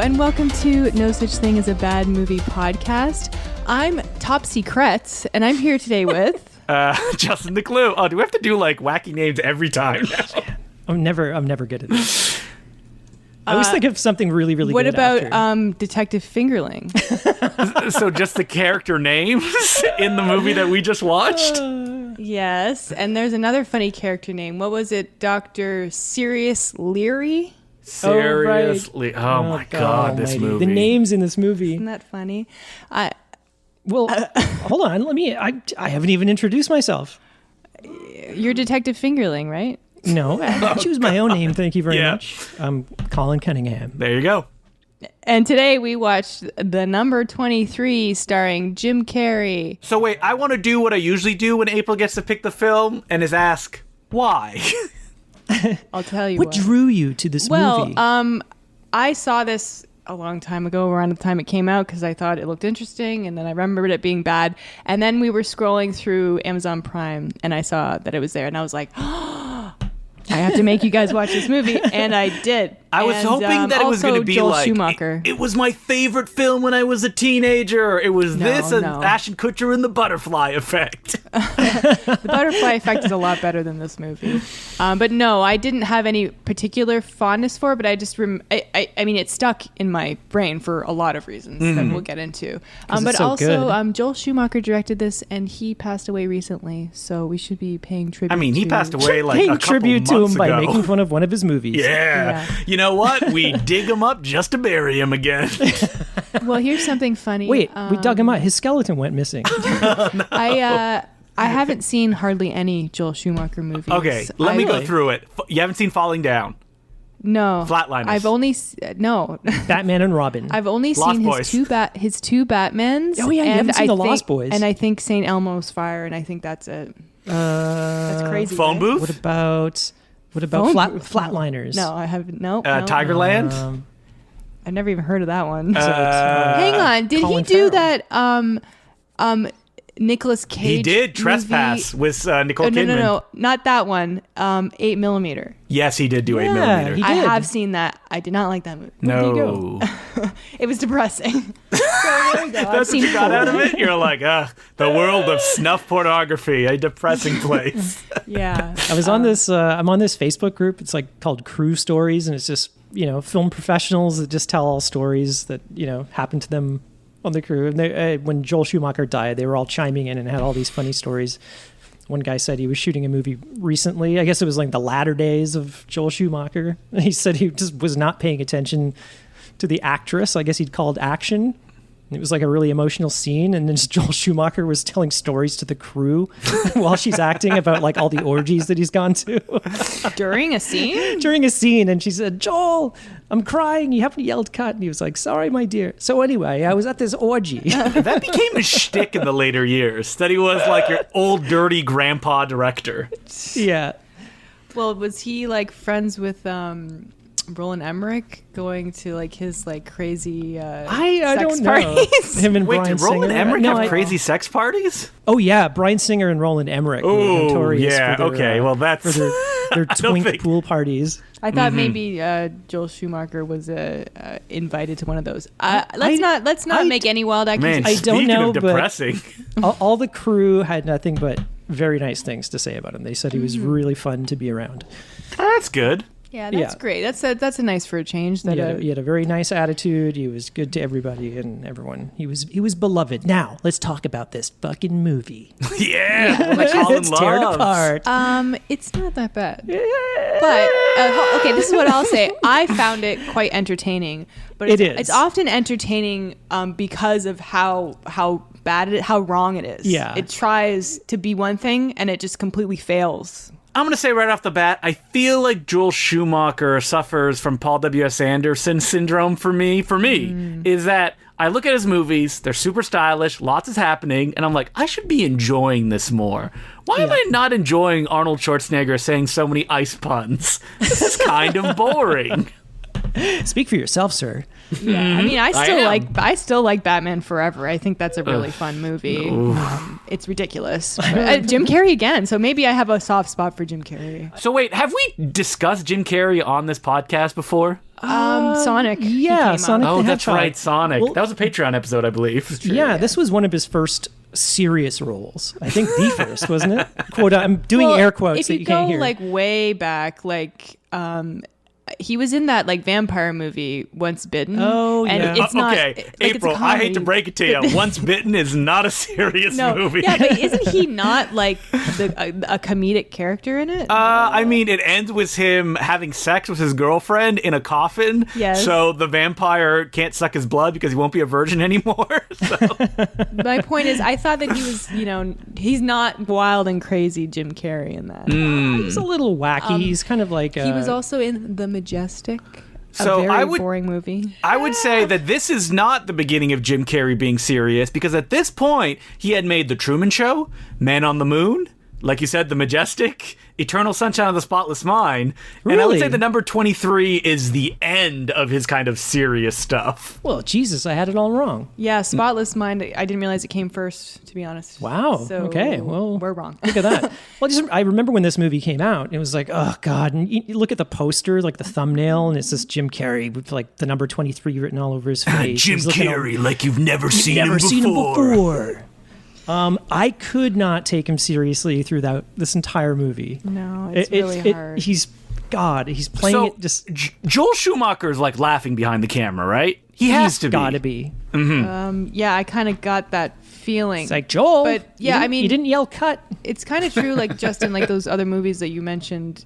and welcome to No Such Thing as a Bad Movie podcast. I'm Topsy Kretz, and I'm here today with... Justin the Clue. Oh, do we have to do like wacky names every time now? I'm never good at this. I always think of something really good. What about Detective Fingerling? So just the character names in the movie that we just watched? Yes, and there's another funny character name. What was it? Dr. Sirius Leary? Seriously. Oh my God, this movie. The names in this movie. Isn't that funny? Well, hold on. I haven't even introduced myself. You're Detective Fingerling, right? No, I choose my own name. Thank you very much. I'm Colin Cunningham. There you go. And today we watched the number 23 starring Jim Carey. So wait, I want to do what I usually do when April gets to pick the film and is ask, why? I'll tell you what drew you to this movie? Well, I saw this a long time ago, around the time it came out, because I thought it looked interesting, and then I remembered it being bad. And then we were scrolling through Amazon Prime, and I saw that it was there, and I was like, I have to make you guys watch this movie, and I did. I was hoping that it was going to be Joel like Schumacher. It was my favorite film when I was a teenager. It was this and Ashton Kutcher and the Butterfly Effect. The Butterfly Effect is a lot better than this movie. But no, I didn't have any particular fondness for it, but I just I mean, it stuck in my brain for a lot of reasons that we'll get into. But so also, Joel Schumacher directed this, and he passed away recently, so we should be paying tribute. I mean, he passed away like paying a couple tribute to him months by ago. making fun of one of his movies. Yeah. You know what? We dig him up just to bury him again. Well, here's something funny. Wait, we dug him up. His skeleton went missing. I haven't seen hardly any Joel Schumacher movies. Okay, let me go through it. You haven't seen Falling Down? No. Flatliners? I've only... No. Batman and Robin. I've only Lost seen Boys. his two Batmans. Oh, yeah, you haven't seen The Lost Boys. And I think St. Elmo's Fire, and I think that's it. That's crazy. Phone right? Booth? What about Flatliners? No, I haven't. No. Tigerland? I've never even heard of that one. Hang on. Did Colin he do Farrell. that Nicolas Cage He did Trespass with Nicole Kidman. No, not that one. 8mm. Yes, he did do 8mm. he I did. have seen that. I did not like that movie. No. It was depressing. So there you go. That's what you got out of it? You're like, the world of snuff pornography, a depressing place. Yeah. I was on this. I'm on this Facebook group. It's like called Crew Stories, and it's just film professionals that just tell all stories that happened to them on the crew. And they, when Joel Schumacher died, they were all chiming in and had all these funny stories. One guy said he was shooting a movie recently. I guess it was like the latter days of Joel Schumacher. And he said he just was not paying attention to the actress. I guess he'd called action. It was like a really emotional scene, and then Joel Schumacher was telling stories to the crew while she's acting about like all the orgies that he's gone to. During a scene? During a scene, and she said, "Joel, I'm crying. You haven't yelled cut." And he was like, "Sorry, my dear." So anyway, I was at this orgy. That became a shtick in the later years, that he was like your old dirty grandpa director. Yeah. Well, was he like friends with Roland Emmerich, going to like his like crazy I sex don't know. parties? Him and Wait, Bryan did Roland Singer. Emmerich No, have crazy sex parties? Oh yeah, Bryan Singer and Roland Emmerich were Oh, notorious yeah. for their, Okay, well, that's... for their twink think- pool parties. I thought maybe Joel Schumacher was invited to one of those. Let's not make any wild Man, accusations. I don't speaking know, of but- depressing. All the crew had nothing but very nice things to say about him. They said he was really fun to be around. That's good. Yeah, that's great. That's a nice for a change. That He had a very nice attitude. He was good to everybody and everyone. He was beloved. Now let's talk about this fucking movie. Yeah, like Colin Let's tear it loves. apart. it's not that bad. But okay, this is what I'll say. I found it quite entertaining. But It is. It's often entertaining because of how bad how wrong it is. Yeah. It tries to be one thing and it just completely fails. I'm going to say right off the bat, I feel like Joel Schumacher suffers from Paul W.S. Anderson syndrome for me, is that I look at his movies, they're super stylish, lots is happening, and I'm like, I should be enjoying this more. Why am I not enjoying Arnold Schwarzenegger saying so many ice puns? This is kind of boring. Speak for yourself, sir. Yeah, I mean, I am. still like Batman Forever. I think that's a really fun movie. It's ridiculous. Jim Carrey again, so maybe I have a soft spot for Jim Carrey. So wait, have we discussed Jim Carrey on this podcast before? Sonic. he Yeah, came up. Sonic. Oh, the that's Hedgehog. right, Sonic. Well- That was a Patreon episode, I believe. Yeah, this was one of his first serious roles. I think the first, wasn't it? Quote. I'm doing Well, air quotes if that you can't go hear. like way back, like he was in that like vampire movie Once Bitten. Oh, and yeah. it's not Okay, like, it's a April, I hate to comedy. break it to you. Once Bitten is not a serious No, movie. yeah, but isn't he not like a comedic character in it? I mean, it ends with him having sex with his girlfriend in a coffin. Yes. So the vampire can't suck his blood because he won't be a virgin anymore. So. My point is, I thought that he was, he's not wild and crazy Jim Carrey in that. He's a little wacky. He's kind of like He was also in The Majestic, So a very I would- boring movie. I would say that this is not the beginning of Jim Carrey being serious, because at this point, he had made The Truman Show, Man on the Moon, like you said, The Majestic, Eternal Sunshine of the Spotless Mind, and I would Really? say the number 23 is the end of his kind of serious stuff. Well, Jesus, I had it all wrong. Yeah, Spotless Mind. I didn't realize it came first, to be honest. Wow. So Okay. Well, we're wrong. Look at that. Well, I remember when this movie came out. It was like, oh God! And you look at the poster, like the thumbnail, and it's this Jim Carrey with like the number 23 written all over his face. Jim He's looking all- Carrey, like you've never seen him never before. seen him before. I could not take him seriously through this entire movie. No, it's really hard. He's God. He's playing So, it just. Joel Schumacher is like laughing behind the camera, right? He has to be. Gotta be. Yeah, I kind of got that feeling. It's like Joel. But, yeah, I mean- you didn't yell cut. It's kind of true, like Justin, like those other movies that you mentioned.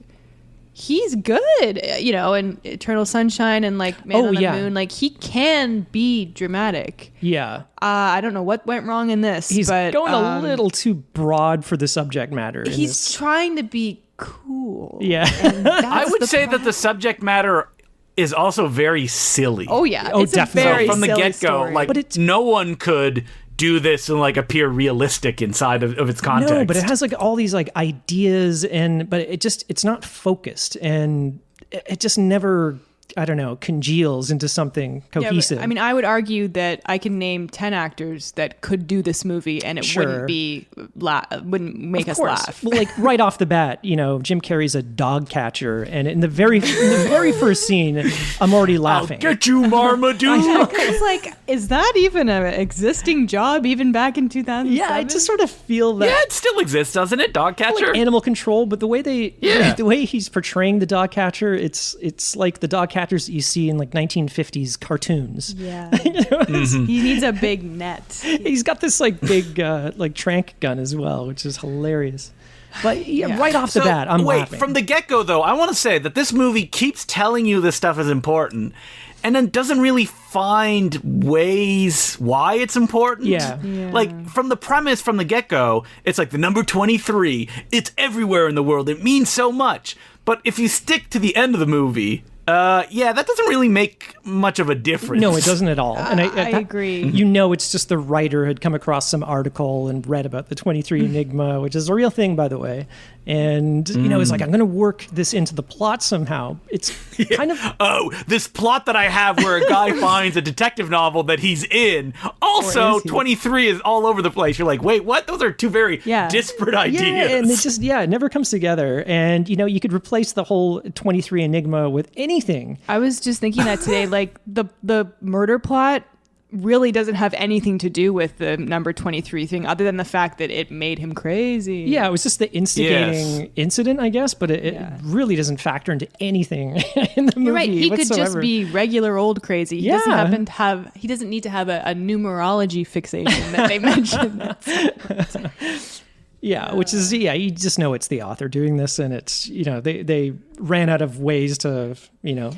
He's good, in Eternal Sunshine and like Man on the yeah. Moon. Like he can be dramatic. Yeah. I don't know what went wrong in this. He's but, going a little too broad for the subject matter. in He's this. trying to be cool. Yeah. And that's I would the say that the problem. subject matter is also very silly. Oh yeah. Oh, it's definitely. A very From the silly get-go, story. like But it's- no one could do this and like appear realistic inside of its context. No, but it has like all these like ideas but it's not focused, and it just never, I don't know, congeals into something Yeah, but, cohesive. I mean, I would argue that I can name 10 actors that could do this movie, and it Sure. wouldn't make us laugh. Well, like right off the bat, Jim Carrey's a dog catcher, and in the very first scene, I'm already I'll laughing. get you, Marmaduke. It's like, is that even an existing job even back in 2007? Yeah, I just sort of feel that. Yeah, it still exists, doesn't it? Dog catcher. Like animal control, but the way Yeah. the way he's portraying the dog catcher, it's like the dog catchers that you see in like 1950s cartoons. Yeah. Mm-hmm. He needs a big net. He's got this like big like trank gun as well, which is hilarious. But yeah, right off the So, bat, I'm wait, laughing. from the get-go, though, I want to say that this movie keeps telling you this stuff is important, and then doesn't really find ways why it's important. Yeah. Like, from the premise, from the get-go, it's like the number 23. It's everywhere in the world. It means so much. But if you stick to the end of the movie, that doesn't really make much of a difference. No, it doesn't at all. And I agree. It's just the writer had come across some article and read about the 23 Enigma, which is a real thing, by the way. And, it's like, I'm going to work this into the plot somehow. It's kind of... Oh, this plot that I have where a guy finds a detective novel that he's in. Also, Or is he? 23 is all over the place. You're like, wait, what? Those are two very Yeah. disparate ideas. Yeah, and it never comes together. And, you could replace the whole 23 Enigma with anything. I was just thinking that today, like the murder plot really doesn't have anything to do with the number 23 thing other than the fact that it made him crazy. Yeah, it was just the instigating Yes. incident, I guess, but it really doesn't factor into anything in the movie. You're right. He could just whatsoever. be regular old crazy. He Yeah. doesn't need to have a numerology fixation that they mentioned. Yeah, which is you just know it's the author doing this, and it's they ran out of ways to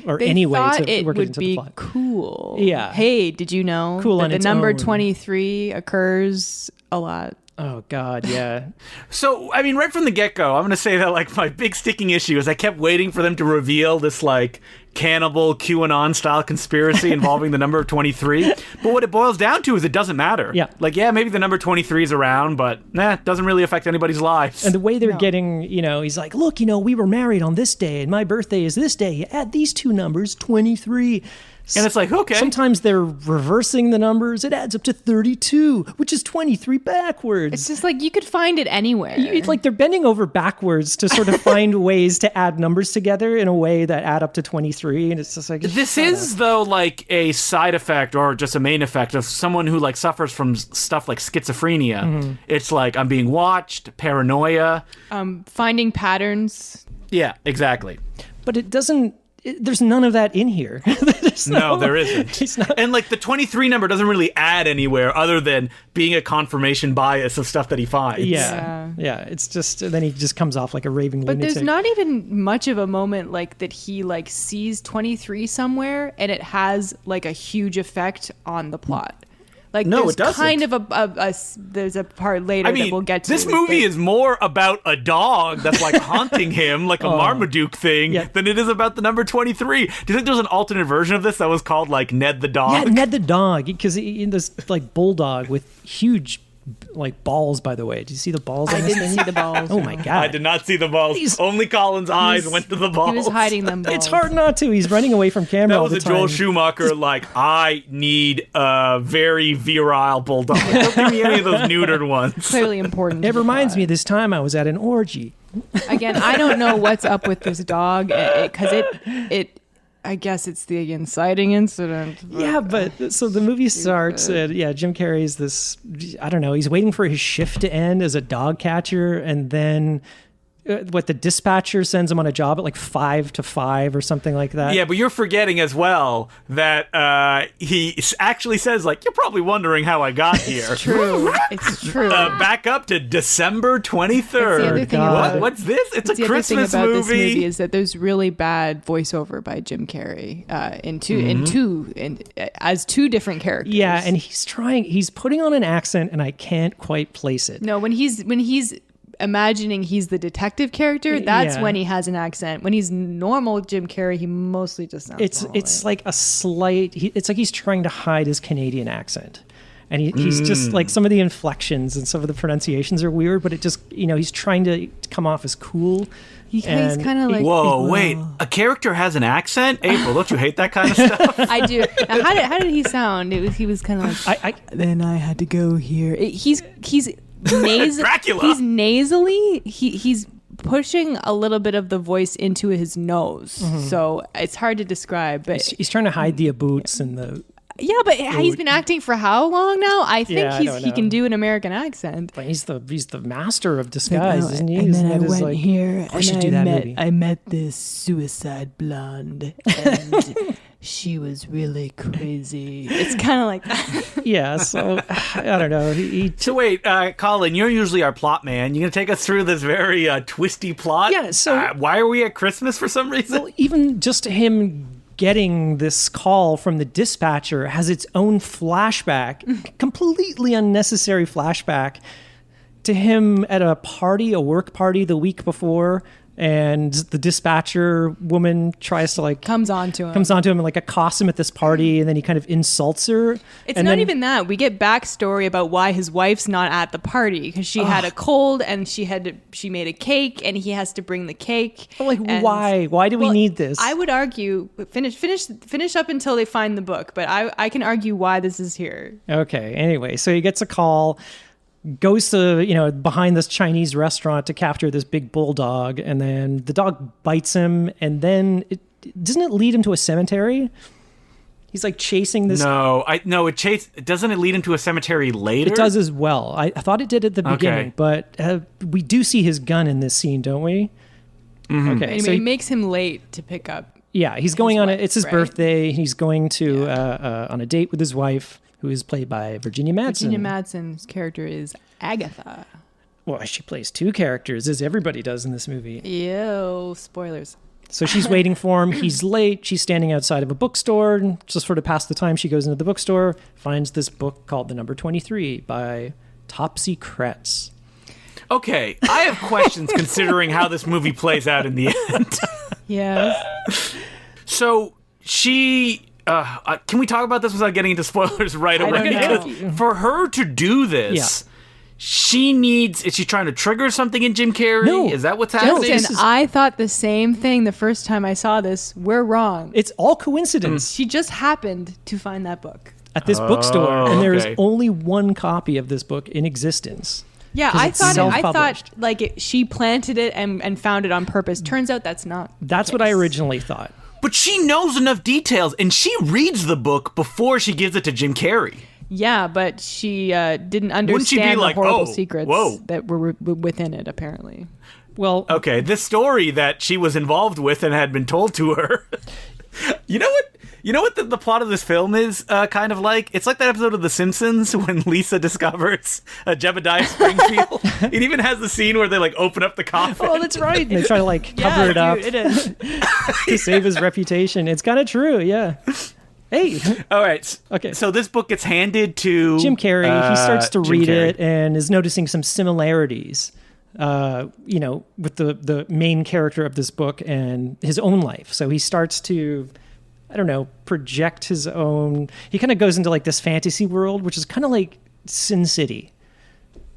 or They any way thought to it work it would into be the plot. cool. Yeah. Hey, did you know Cool that on the its number own. 23 occurs a lot? Oh God, yeah. So, I mean, right from the get-go, I'm going to say that, like, my big sticking issue is I kept waiting for them to reveal this, like, cannibal QAnon-style conspiracy involving the number 23. But what it boils down to is it doesn't matter. Yeah. Like, yeah, maybe the number 23 is around, but, it doesn't really affect anybody's lives. And the way they're getting, he's like, look, we were married on this day, and my birthday is this day. You add these two numbers, 23. And it's like, okay. Sometimes they're reversing the numbers. It adds up to 32, which is 23 backwards. It's just like you could find it anywhere. It's like they're bending over backwards to sort of find ways to add numbers together in a way that add up to 23. 23, and it's just like This is, though, like a side effect or just a main effect of someone who like suffers from stuff like schizophrenia. Mm-hmm. It's like I'm being watched, paranoia. Finding patterns. Yeah, exactly. But it doesn't. There's none of that in here. No, there isn't. He's not. And like the 23 number doesn't really add anywhere other than being a confirmation bias of stuff that he finds. Yeah. It's just then he just comes off like a raving But lunatic. there's not even much of a moment like that he like sees 23 somewhere and it has like a huge effect on the plot. Like No, there's it doesn't. kind of there's a part later I mean, that we'll get to. this movie but- is more about a dog that's like haunting him, like a Marmaduke thing, Yeah. than it is about the number 23. Do you think there's an alternate version of this that was called like Ned the Dog? Yeah, Ned the dog, because in this like bulldog with huge like balls. By the way, did you see the balls? I on this didn't thing? see the balls. Oh my god! I did not see the balls. He's- Only Colin's eyes He's- went to the balls. He was hiding them. Balls. It's hard not to. He's running away from camera That all was the a time. Joel Schumacher, like, I need a very virile bulldog. Don't give me any of those neutered ones. Clearly important. It to the reminds plot. me of this time I was at an orgy. Again, I don't know what's up with this dog because it. I guess it's the inciting incident. Yeah, but so the movie starts. Jim Carrey's this. I don't know. He's waiting for his shift to end as a dog catcher, and then the dispatcher sends him on a job at like 5 to 5 or something like that. Yeah, but you're forgetting as well that he actually says, like, you're probably wondering how I got here. It's true. It's true. Back up to December 23rd. That's the other thing about it. What's this? It's That's a the other thing Christmas about movie. this movie is that there's really bad voiceover by Jim Carrey as two different characters. Yeah, and he's putting on an accent, and I can't quite place it. no, when he's imagining he's the detective character, that's Yeah. when he has an accent. When he's normal Jim Carrey, he mostly just sounds It's like a slight. It's like he's trying to hide his Canadian accent, and he's just like some of the inflections and some of the pronunciations are weird, but it just he's trying to come off as cool. he's and kind of like Whoa, wait. A character has an accent? April, don't you hate that kind of stuff? I do. Now, how did he sound? He was kind of like then I had to go here. He's Dracula. He's nasally. He's pushing a little bit of the voice into his nose, so it's hard to describe. But He's trying to hide the boots and the. yeah, but he's been acting for how long now? I think Yeah, I don't he can know. do an American accent. Like he's the master of disguise, isn't he? And Isn't then I that his, went like, here we should and do that movie. I met this suicide blonde, and she was really crazy. It's kind of like that. Yeah, so I don't know. So wait, Colin, you're usually our plot man. You gonna take us through this very twisty plot? Yeah, so- why are we at Christmas for some reason? Well, even just him getting this call from the dispatcher has its own flashback, completely unnecessary flashback to him at a work party the week before, and the dispatcher woman tries to like Comes on to him. and like accosts him at this party, and then he kind of insults her. It's and not then- even that. We get backstory about why his wife's not at the party because she had a cold and she made a cake and he has to bring the cake. Like, And- why? Why do we Well, need this? I would argue finish up until they find the book, but I can argue why this is here. Okay. Anyway, so he gets a call, goes to, behind this Chinese restaurant to capture this big bulldog, and then the dog bites him, and then doesn't it lead him to a cemetery? He's like chasing this. Doesn't it lead him to a cemetery later? It does as well. I thought it did at the beginning, Okay. but we do see his gun in this scene, don't we? Mm-hmm. Okay. Anyway, So it makes him late to pick up. yeah, he's going on wife, it's his right? birthday. He's going to on a date with his wife, who is played by Virginia Madsen. Virginia Madsen's character is Agatha. Well, she plays two characters, as everybody does in this movie. Ew, spoilers. So she's waiting for him. He's late. She's standing outside of a bookstore. And just sort of pass the time, she goes into the bookstore, finds this book called The Number 23 by Topsy Kretz. Okay, I have questions considering how this movie plays out in the end. Yes. So she. Can we talk about this without getting into spoilers right I away? don't know. For her to do this, she needs. Is she trying to trigger something in Jim Carrey? No. Is that what's happening? this Justin, is- I thought the same thing the first time I saw this. We're wrong. It's all coincidence She just happened to find that book. at this bookstore, and there is okay. only one copy of this book in existence. Yeah, 'Cause I it's thought self-published. like she planted it and found it on purpose. Turns out that's not. the That's what I case. originally thought. But she knows enough details, and she reads the book before she gives it to Jim Carrey. Yeah, but she didn't Wouldn't she be understand the like, horrible "Oh, secrets whoa." that were within it, apparently. Well, Okay, this story that she was involved with and had been told to her. You know what? You know what the plot of this film is kind of like? It's like that episode of The Simpsons when Lisa discovers Jebediah Springfield. It even has the scene where they like open up the coffin. Oh, that's right. they try to like cover it up Dude, it is. to save his reputation. It's kind of true, yeah. Hey, All right. Okay. So this book gets handed to Jim Carrey. He starts to Jim read Carrey. it and is noticing some similarities, with the main character of this book and his own life. So he starts to, I don't know, project his own. He kind of goes into like this fantasy world, which is kind of like Sin City.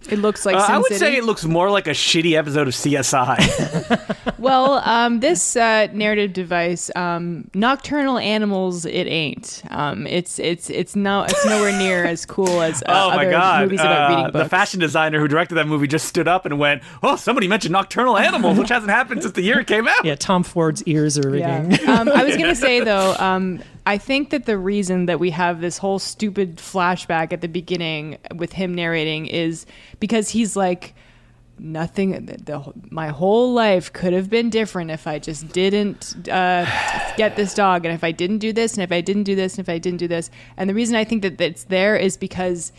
It looks like Sin I would City. say it looks more like a shitty episode of CSI. Well, this narrative device, nocturnal animals, it ain't. It's nowhere near as cool as Oh my other god! movies about reading books. The fashion designer who directed that movie just stood up and went, "Oh, somebody mentioned nocturnal animals, which hasn't happened since the year it came out." Yeah, Tom Ford's ears are ringing. Yeah. I was gonna say though, I think that the reason that we have this whole stupid flashback at the beginning with him narrating is because he's like, my whole life could have been different if I just didn't get this dog, and if I didn't do this, and if I didn't do this, and if I didn't do this. And the reason I think that it's there is because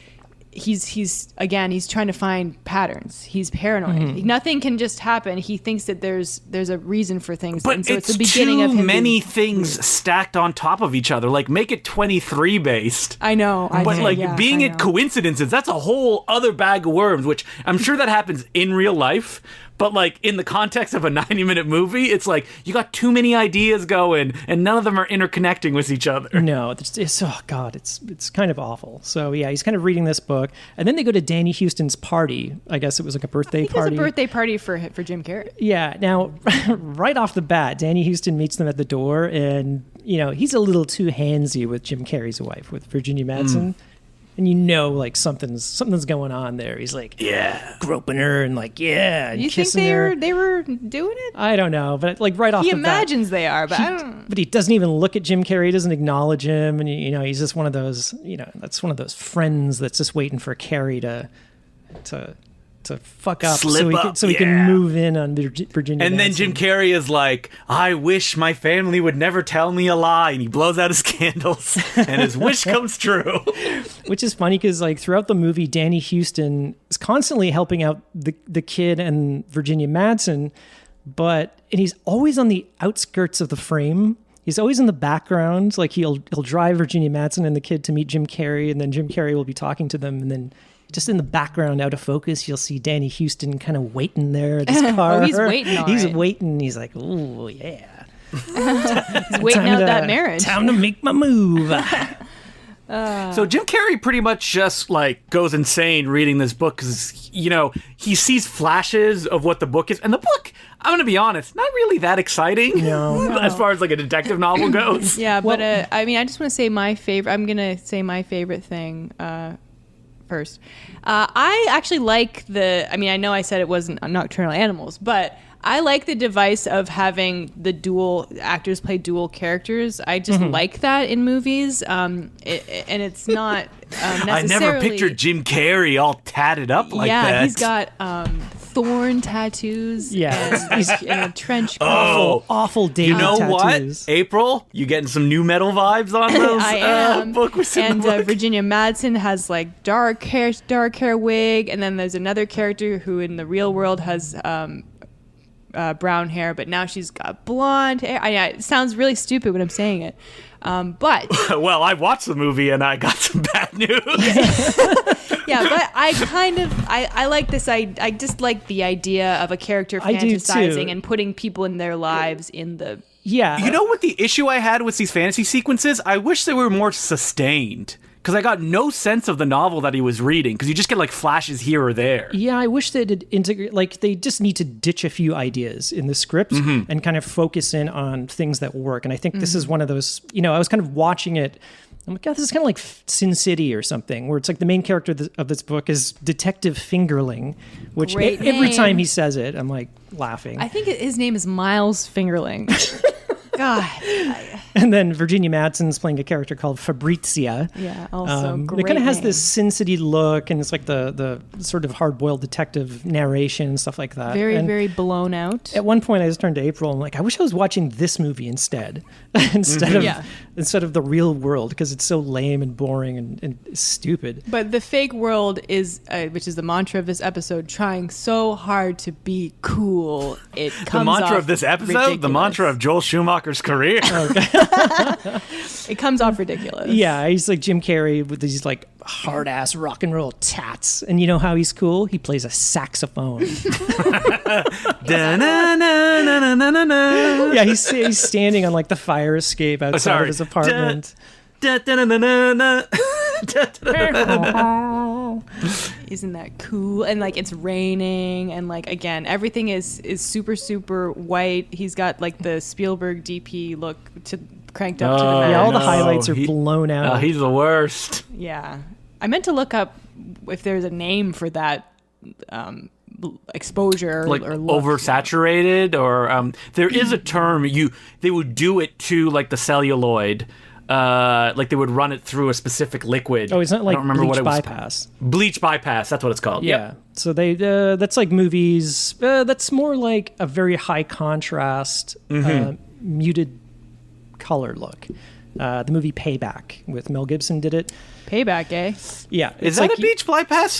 he's trying to find patterns. He's paranoid. Mm-hmm. Nothing can just happen. He thinks that there's a reason for things. But and so it's the beginning too of him many being things weird. stacked on top of each other. Like, make it 23 based. I know. But like being I it know. coincidences, that's a whole other bag of worms, which I'm sure that happens in real life. But like in the context of a 90-minute movie, it's like you got too many ideas going and none of them are interconnecting with each other. No, it's oh god, it's kind of awful. So yeah, he's kind of reading this book, and then they go to Danny Houston's party. I guess it was like a birthday I think party. It's a birthday party for Jim Carrey. Yeah. Now, right off the bat, Danny Houston meets them at the door, and he's a little too handsy with Jim Carrey's wife, with Virginia Madsen. And like something's going on there. He's like, Yeah. groping her and like, yeah, and You think kissing her. they were doing it? I don't know, but like right off He the bat, imagines they are, but I don't. but he doesn't even look at Jim Carrey. He doesn't acknowledge him, and he's just one of those, that's one of those friends that's just waiting for Carrey to fuck up, Slip up, so he can yeah. move in on Virginia. And then Madsen. Jim Carrey is like, I wish my family would never tell me a lie. And he blows out his candles and his wish comes true. Which is funny because like throughout the movie, Danny Houston is constantly helping out the kid and Virginia Madsen, and he's always on the outskirts of the frame. He's always in the background. Like he'll drive Virginia Madsen and the kid to meet Jim Carrey, and then Jim Carrey will be talking to them, and then just in the background, out of focus, you'll see Danny Houston kind of waiting there at his car. he's waiting, all He's right. waiting. He's like, "Ooh, yeah, He's waiting out that marriage. Time to make my move." So Jim Carrey pretty much just like goes insane reading this book because he sees flashes of what the book is, and the book, I'm gonna be honest, not really that exciting. No. As far as like a detective novel goes. Yeah, but I just want to say my favorite. I'm gonna say my favorite thing first. I actually like I know I said it wasn't Nocturnal Animals, but I like the device of having the dual actors play dual characters. I just like that in movies, and it's not necessarily. I never pictured Jim Carrey all tatted up like that. Yeah, he's got thorn tattoos. Yeah. and, like, in a trench coat. Oh. Awful dating You know tattoos. what, April? You getting some new metal vibes on those I am. book was in And the book? Virginia Madsen has like dark hair wig, and then there's another character who in the real world has brown hair, but now she's got blonde hair. It sounds really stupid when I'm saying it, but Well, I watched the movie and I got some bad news. yeah, but I like this. I just like the idea of a character I do too. fantasizing and putting people in their lives in the. Yeah. You know what the issue I had with these fantasy sequences? I wish they were more sustained. Because I got no sense of the novel that he was reading. Because you just get like flashes here or there. Yeah, I wish they'd integrate, like they just need to ditch a few ideas in the script and kind of focus in on things that work. And I think this is one of those, I was kind of watching it. I'm like, God, this is kind of like Sin City or something, where it's like the main character of this book is Detective Fingerling, which Great every name. time he says it, I'm like laughing. I think his name is Miles Fingerling. God. And then Virginia Madsen's playing a character called Fabrizia. Yeah, also great It kind of has name. this Sin City look, and it's like the sort of hard-boiled detective narration and stuff like that. Very, And very blown out. at one point, I just turned to April. I'm like, I wish I was watching this movie instead, instead of the real world, because it's so lame and boring and stupid. But the fake world is, which is the mantra of this episode, trying so hard to be cool. It comes The mantra off of this episode, the ridiculous. mantra of Joel Schumacher's career. It comes off ridiculous. Yeah, he's like Jim Carrey with these like hard ass rock and roll tats, and you know how he's cool? He plays a saxophone. Da-na-na-na-na-na-na. Yeah, he's standing on like the fire escape outside of sorry. his apartment. Da-da-na-na-na-na. Isn't that cool? And like it's raining, and like again, everything is super super white. He's got like the Spielberg DP look cranked up to the Oh, max. Yeah, all the no. highlights are He- blown out. He's the worst. Yeah, I meant to look up if there's a name for that exposure Like or look. oversaturated, or there is a term they would do it to like the celluloid. Like they would run it through a specific liquid. Oh, it's not like I don't remember bleach what it was. bypass. Bleach bypass. That's what it's called. Yeah. Yep. So they that's like movies. That's more like a very high contrast, muted color look. The movie Payback with Mel Gibson did it. Payback, eh? Yeah, Is it's that like a beach bypass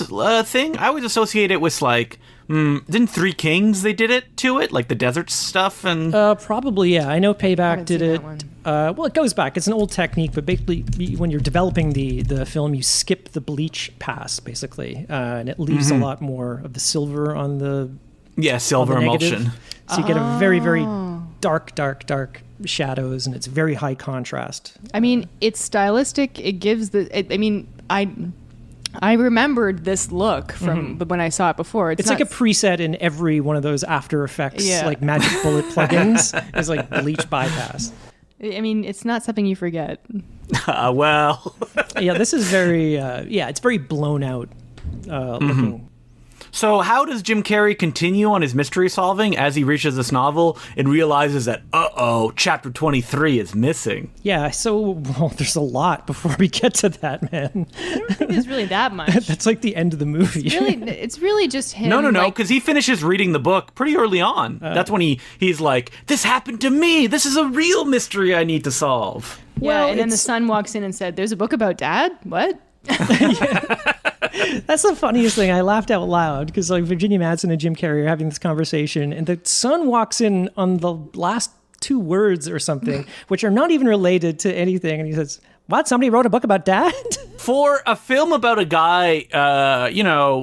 thing? I always associate it with like, didn't Three Kings they did it to it, like the desert stuff and. Probably, yeah. I know Payback Haven't did seen it. that one. Well, it goes back. It's an old technique, but basically, when you're developing the film, you skip the bleach pass, basically, and it leaves a lot more of the silver on the Yeah, silver on the negative. emulsion. So you get a very, very dark shadows, and it's very high contrast. I mean, it's stylistic. It gives I remembered this look from but when I saw it before. It's like a preset in every one of those After Effects, Yeah. like Magic Bullet plugins. Is like bleach bypass. I mean, it's not something you forget. Well. Yeah, this is very. It's very blown out looking. So how does Jim Carrey continue on his mystery solving as he reaches this novel and realizes that, chapter 23 is missing? Yeah, so there's a lot before we get to that, man. I don't think there's really that much. That's like the end of the movie. It's really just him. No, like, because he finishes reading the book pretty early on. That's when he's like, this happened to me. This is a real mystery I need to solve. Yeah, Well, and then the it's- son walks in and said, "There's a book about Dad." What? That's the funniest thing. I laughed out loud because like Virginia Madsen and Jim Carrey are having this conversation, and the son walks in on the last two words or something, which are not even related to anything, and he says, "What? Somebody wrote a book about Dad?" For a film about a guy,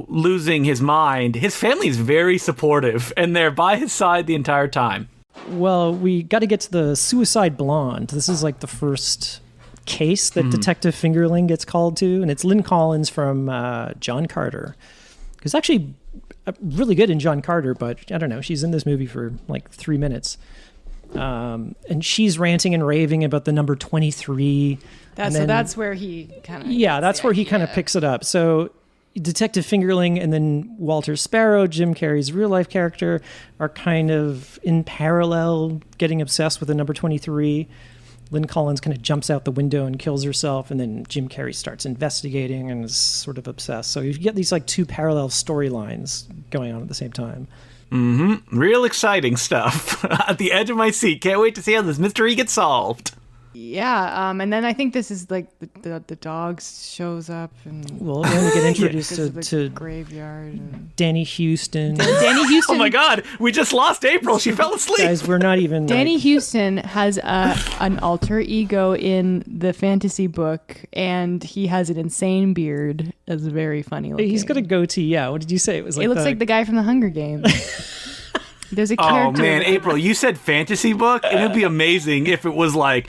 losing his mind, his family is very supportive, and they're by his side the entire time. Well, we got to get to the suicide blonde. This is like the first case that Detective Fingerling gets called to, and it's Lynn Collins from John Carter, who's actually really good in John Carter, but I don't know, she's in this movie for like 3 minutes, and she's ranting and raving about the number 23. That's where he kind of. Yeah, that's where he kind of picks it up. So Detective Fingerling and then Walter Sparrow, Jim Carrey's real life character, are kind of in parallel getting obsessed with the number 23. Lynn Collins kind of jumps out the window and kills herself, and then Jim Carrey starts investigating and is sort of obsessed. So you get these like two parallel storylines going on at the same time. Real exciting stuff. At the edge of my seat. Can't wait to see how this mystery gets solved. Yeah, and then I think this is like the dog shows up and Well, then we get introduced because of the to graveyard. And Danny Houston. Danny Houston. Oh my God, we just lost April. She fell asleep. Guys, we're not even. Danny Houston has an alter ego in the fantasy book, and he has an insane beard. It's very funny looking. He's got a goatee. Yeah. What did you say? It was like It looks like the guy from the Hunger Games. There's a Oh character. man, April, you said fantasy book, and it'd be amazing if it was like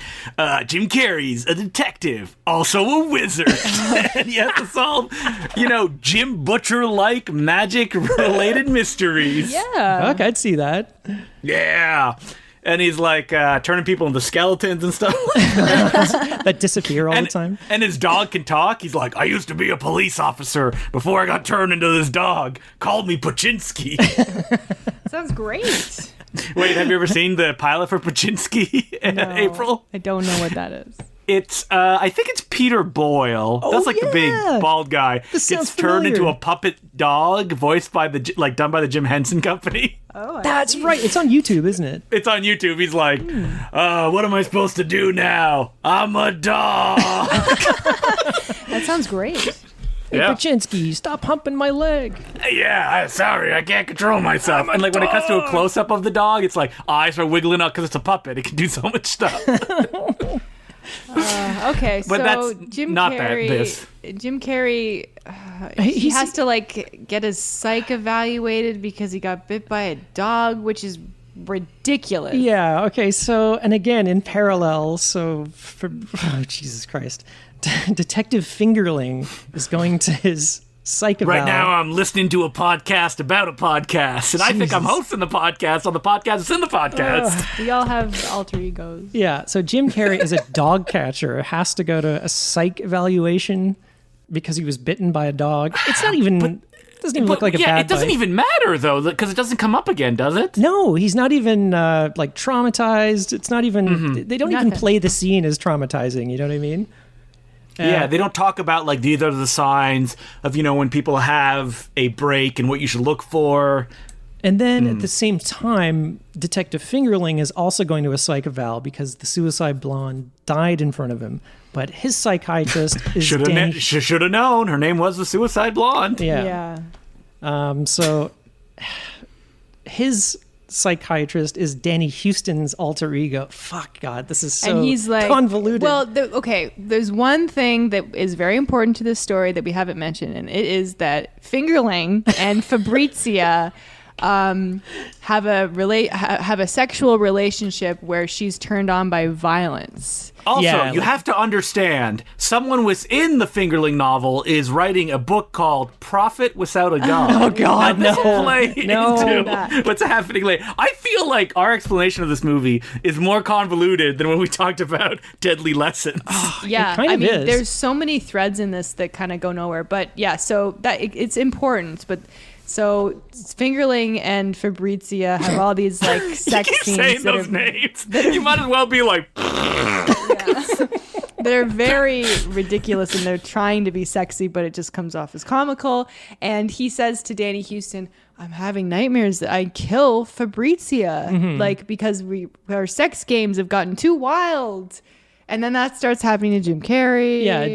Jim Carrey's a detective, also a wizard, and you have to solve, Jim Butcher-like magic-related mysteries. Yeah. Okay, I'd see that. Yeah. And he's like turning people into skeletons and stuff. That disappear all the time. And his dog can talk. He's like, I used to be a police officer before I got turned into this dog. Called me Paczynski. Sounds great. Wait, have you ever seen the pilot for Pachinski, No, April? I don't know what that is. It's, I think it's Peter Boyle. Oh, That's like the yeah. big bald guy. This sounds Gets turned into familiar. a puppet dog, voiced by done by the Jim Henson Company. Oh, That's right. It's on YouTube, isn't it? It's on YouTube. He's like, what am I supposed to do now? I'm a dog. that sounds great. Hey, Yeah. Pachinski, stop humping my leg. Yeah, sorry, I can't control myself. And like when it cuts to a close up of the dog, it's like eyes are wiggling up because it's a puppet. It can do so much stuff. Okay, But so that's Jim not Carrey. this. Jim Carrey, he He's- has to like get his psych evaluated because he got bit by a dog, which is ridiculous. Yeah. Okay. So, and again, in parallel, Jesus Christ, Detective Fingerling is going to his psych eval. Right now, I'm listening to a podcast about a podcast, and I think I'm Jesus. hosting the podcast on the podcast that's in the podcast. We all have alter egos. Yeah. So Jim Carrey, as a dog catcher, has to go to a psych evaluation because he was bitten by a dog. It's not even. Doesn't even look like a bad it doesn't bite. even matter though, because it doesn't come up again, does it? No, he's not even like traumatized. It's not even. They don't even Nothing. play the scene as traumatizing. You know what I mean? Yeah, they don't talk about like these are the signs of when people have a break and what you should look for. And then at the same time, Detective Fingerling is also going to a psych eval because the suicide blonde died in front of him. But his psychiatrist is Should have known. Her name was the Suicide Blonde. Yeah. So his psychiatrist is Danny Houston's alter ego. Fuck, God, this is so And he's like convoluted. Well, okay, there's one thing that is very important to this story that we haven't mentioned, and it is that Fingerling and Fabrizia have a sexual relationship where she's turned on by violence. Also, Yeah, you like- have to understand, someone within the Fingerling novel is writing a book called Prophet Without a God. Oh, God, Now, this will no. play No. into That. what's happening later. I feel like our explanation of this movie is more convoluted than when we talked about Deadly Lessons. Yeah, kind I of mean, is. there's so many threads in this that kind of go nowhere. But yeah, so that it's important. But so Fingerling and Fabrizia have all these like You sex keep scenes saying that those are, names. You might as well be like, that are very ridiculous, and they're trying to be sexy, but it just comes off as comical. And he says to Danny Houston, "I'm having nightmares that I kill Fabrizia, like because our sex games have gotten too wild." And then that starts happening to Jim Carrey. Yeah,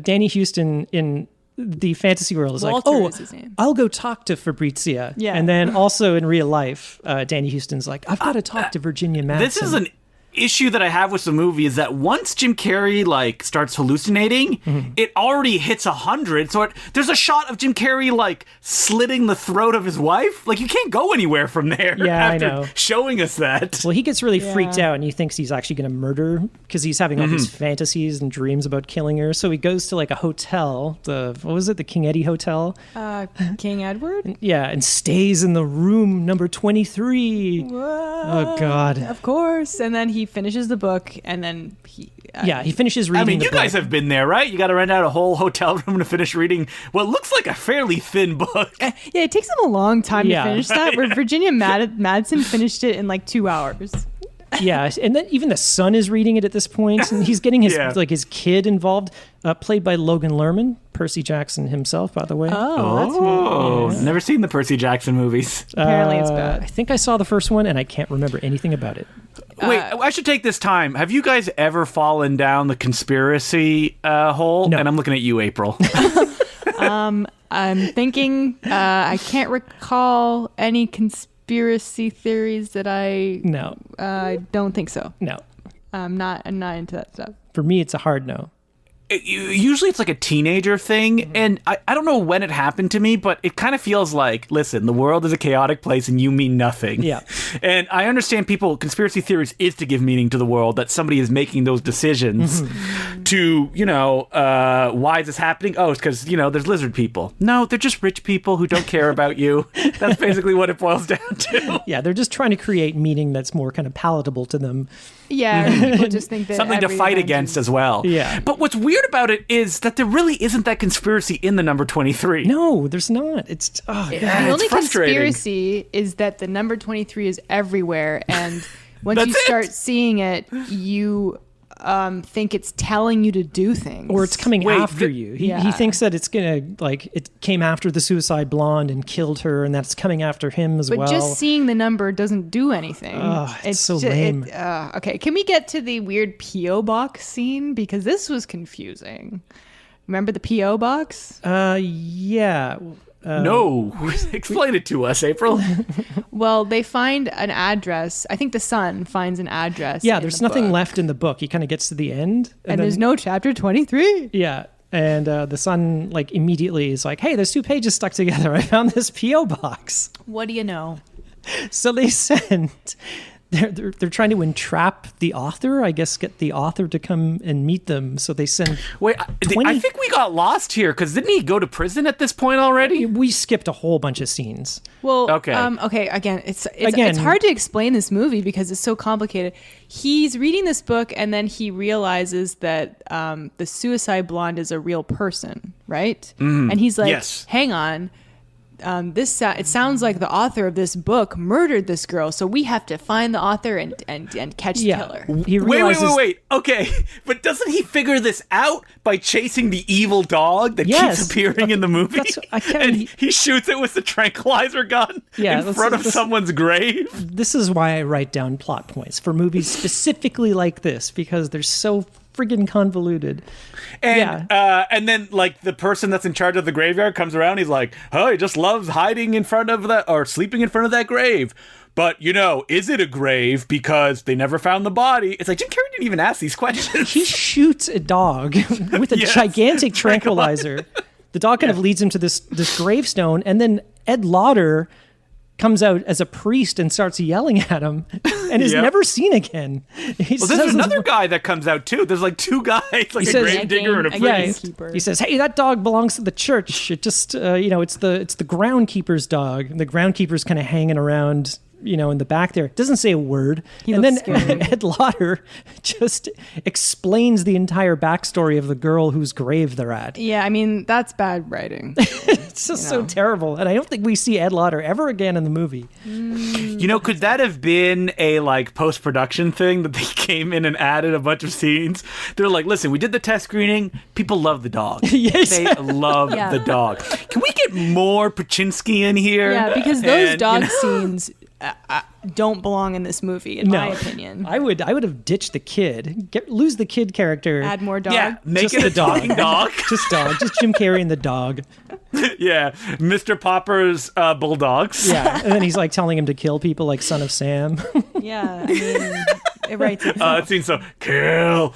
Danny Houston in the fantasy world is Walter like, is his name. I'll go talk to Fabrizia. Yeah. And then also in real life, Danny Houston's like, I've got to talk to Virginia Madsen. this is an issue that I have with the movie is that once Jim Carrey like starts hallucinating, it already hits 100. So there's a shot of Jim Carrey like slitting the throat of his wife. Like you can't go anywhere from there. Yeah, I after know. showing us that. Well, he gets really freaked Yeah. out and he thinks he's actually going to murder because he's having all these fantasies and dreams about killing her. So he goes to like a hotel, what was it? The King Eddie Hotel. King Edward. Yeah, and stays in the room number 23. Oh God. Of course. And then he finishes the book, and then he Finishes reading I mean, the you guys book. have been there, right? You got to rent out a whole hotel room to finish reading what looks like a fairly thin book. Yeah, it takes him a long time Yeah. to finish that. Where Virginia Madsen finished it in like 2 hours. Yeah, and then even the son is reading it at this point, and he's getting his Yeah. his kid involved, played by Logan Lerman, Percy Jackson himself, by the way. Oh, never seen the Percy Jackson movies. Apparently it's I bad. think I saw the first one, and I can't remember anything about it. Wait, I should take this time. Have you guys ever fallen down the conspiracy hole? No. And I'm looking at you, April. I'm thinking I can't recall any conspiracy theories that I No, don't think so. no. I'm not into that stuff. For me, it's a hard no. Usually it's like a teenager thing, and I don't know when it happened to me, but it kind of feels like, listen, the world is a chaotic place and you mean nothing. Yeah. And I understand conspiracy theories is to give meaning to the world, that somebody is making those decisions. to, why is this happening? Oh, it's because, there's lizard people. No, they're just rich people who don't care about you. That's basically what it boils down to. Yeah, they're just trying to create meaning that's more kind of palatable to them. Yeah, people just think that something to fight against as well. Yeah. But what's weird about it is that there really isn't that conspiracy in the number 23. No, there's not. It's the only conspiracy is that the number 23 is everywhere, and once you start seeing it, you think it's telling you to do things, or it's coming after you. He thinks that it's gonna, like, it came after the suicide blonde and killed her, and that's coming after him as well. But just seeing the number doesn't do anything. It's so lame. Okay, can we get to the weird P.O. box scene, because this was confusing. Remember the P.O. box? Yeah. No, explain it to us, April. Well, they find an address. I think the son finds an address. Yeah, there's nothing book. left in the book. He kind of gets to the end, and there's no chapter 23. Yeah, and the son like immediately is like, "Hey, there's 2 pages stuck together. I found this PO box." What do you know? So they send. They're trying to entrap the author, I guess, get the author to come and meet them. So they send. Wait, I think we got lost here, because didn't he go to prison at this point already? We skipped a whole bunch of scenes. Well, okay. Again, it's hard to explain this movie because it's so complicated. He's reading this book, and then he realizes that the suicide blonde is a real person, right? And he's like, yes. Hang on. It sounds like the author of this book murdered this girl, so we have to find the author and catch the killer. He realizes, wait. Okay, but doesn't he figure this out by chasing the evil dog that keeps appearing in the movie? And he shoots it with the tranquilizer gun in front of someone's grave? This is why I write down plot points for movies specifically like this, because they're so friggin' convoluted. And then, like, the person that's in charge of the graveyard comes around. He's like, "Oh, he just loves hiding in front of that, or sleeping in front of that grave. But, is it a grave because they never found the body?" It's like, Jim Carrey didn't even ask these questions. He shoots a dog with a gigantic tranquilizer. The dog kind of leads him to this gravestone, and then Ed Lauder comes out as a priest and starts yelling at him and is never seen again. There's another guy that comes out too. There's like 2 guys, like a gravedigger and a priest. He says, "Hey, that dog belongs to the church. It just, it's the groundkeeper's dog." And the groundkeeper's kind of hanging around, in the back there. Doesn't say a word. And then Ed Lauder just explains the entire backstory of the girl whose grave they're at. Yeah, I mean, that's bad writing. It's just so terrible. And I don't think we see Ed Lauder ever again in the movie. Could that have been a, like, post-production thing that they came in and added a bunch of scenes? They're like, "Listen, we did the test screening. People love the dog. Yes. They love the dog. Can we get more Pachinski in here?" Yeah, because those dog scenes don't belong in this movie, in my opinion. I would have ditched the kid. Lose the kid character. Add more dog. Yeah, make just it the a talking dog. Just dog. Just Jim Carrey and the dog. Yeah, Mr. Popper's bulldogs. Yeah, and then he's like telling him to kill people, like Son of Sam. Yeah, I mean, it writes itself. It seems so. Kill,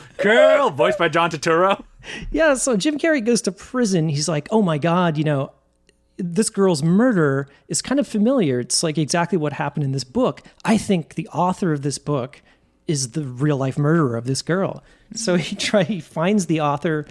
voiced by John Turturro. Yeah, so Jim Carrey goes to prison. He's like, "Oh my God, this girl's murder is kind of familiar. It's like exactly what happened in this book. I think the author of this book is the real life murderer of this girl." So he finds the author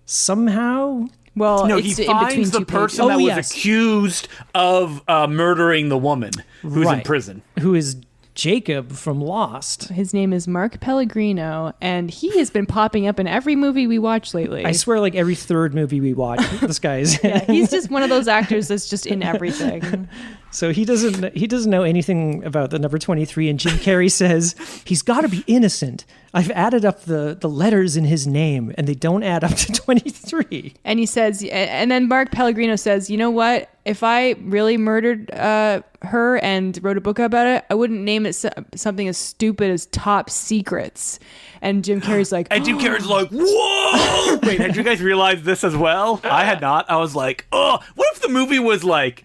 somehow. Well, no, he finds the person that was accused of murdering the woman who's in prison. Who is Jacob from Lost. His name is Mark Pellegrino, and he has been popping up in every movie we watch lately. I swear, like every 3rd movie we watch, this guy's. Yeah, he's just one of those actors that's just in everything. So he doesn't know anything about the number 23, and Jim Carrey says he's got to be innocent. I've added up the letters in his name, and they don't add up to 23. And he says, and then Mark Pellegrino says, "You know what? If I really murdered her and wrote a book about it, I wouldn't name it something as stupid as Top Secrets." And Jim Carrey's like, and Jim Carrey's like, "Whoa!" Wait, had you guys realized this as well? I had not. I was like, "Oh, what if the movie was like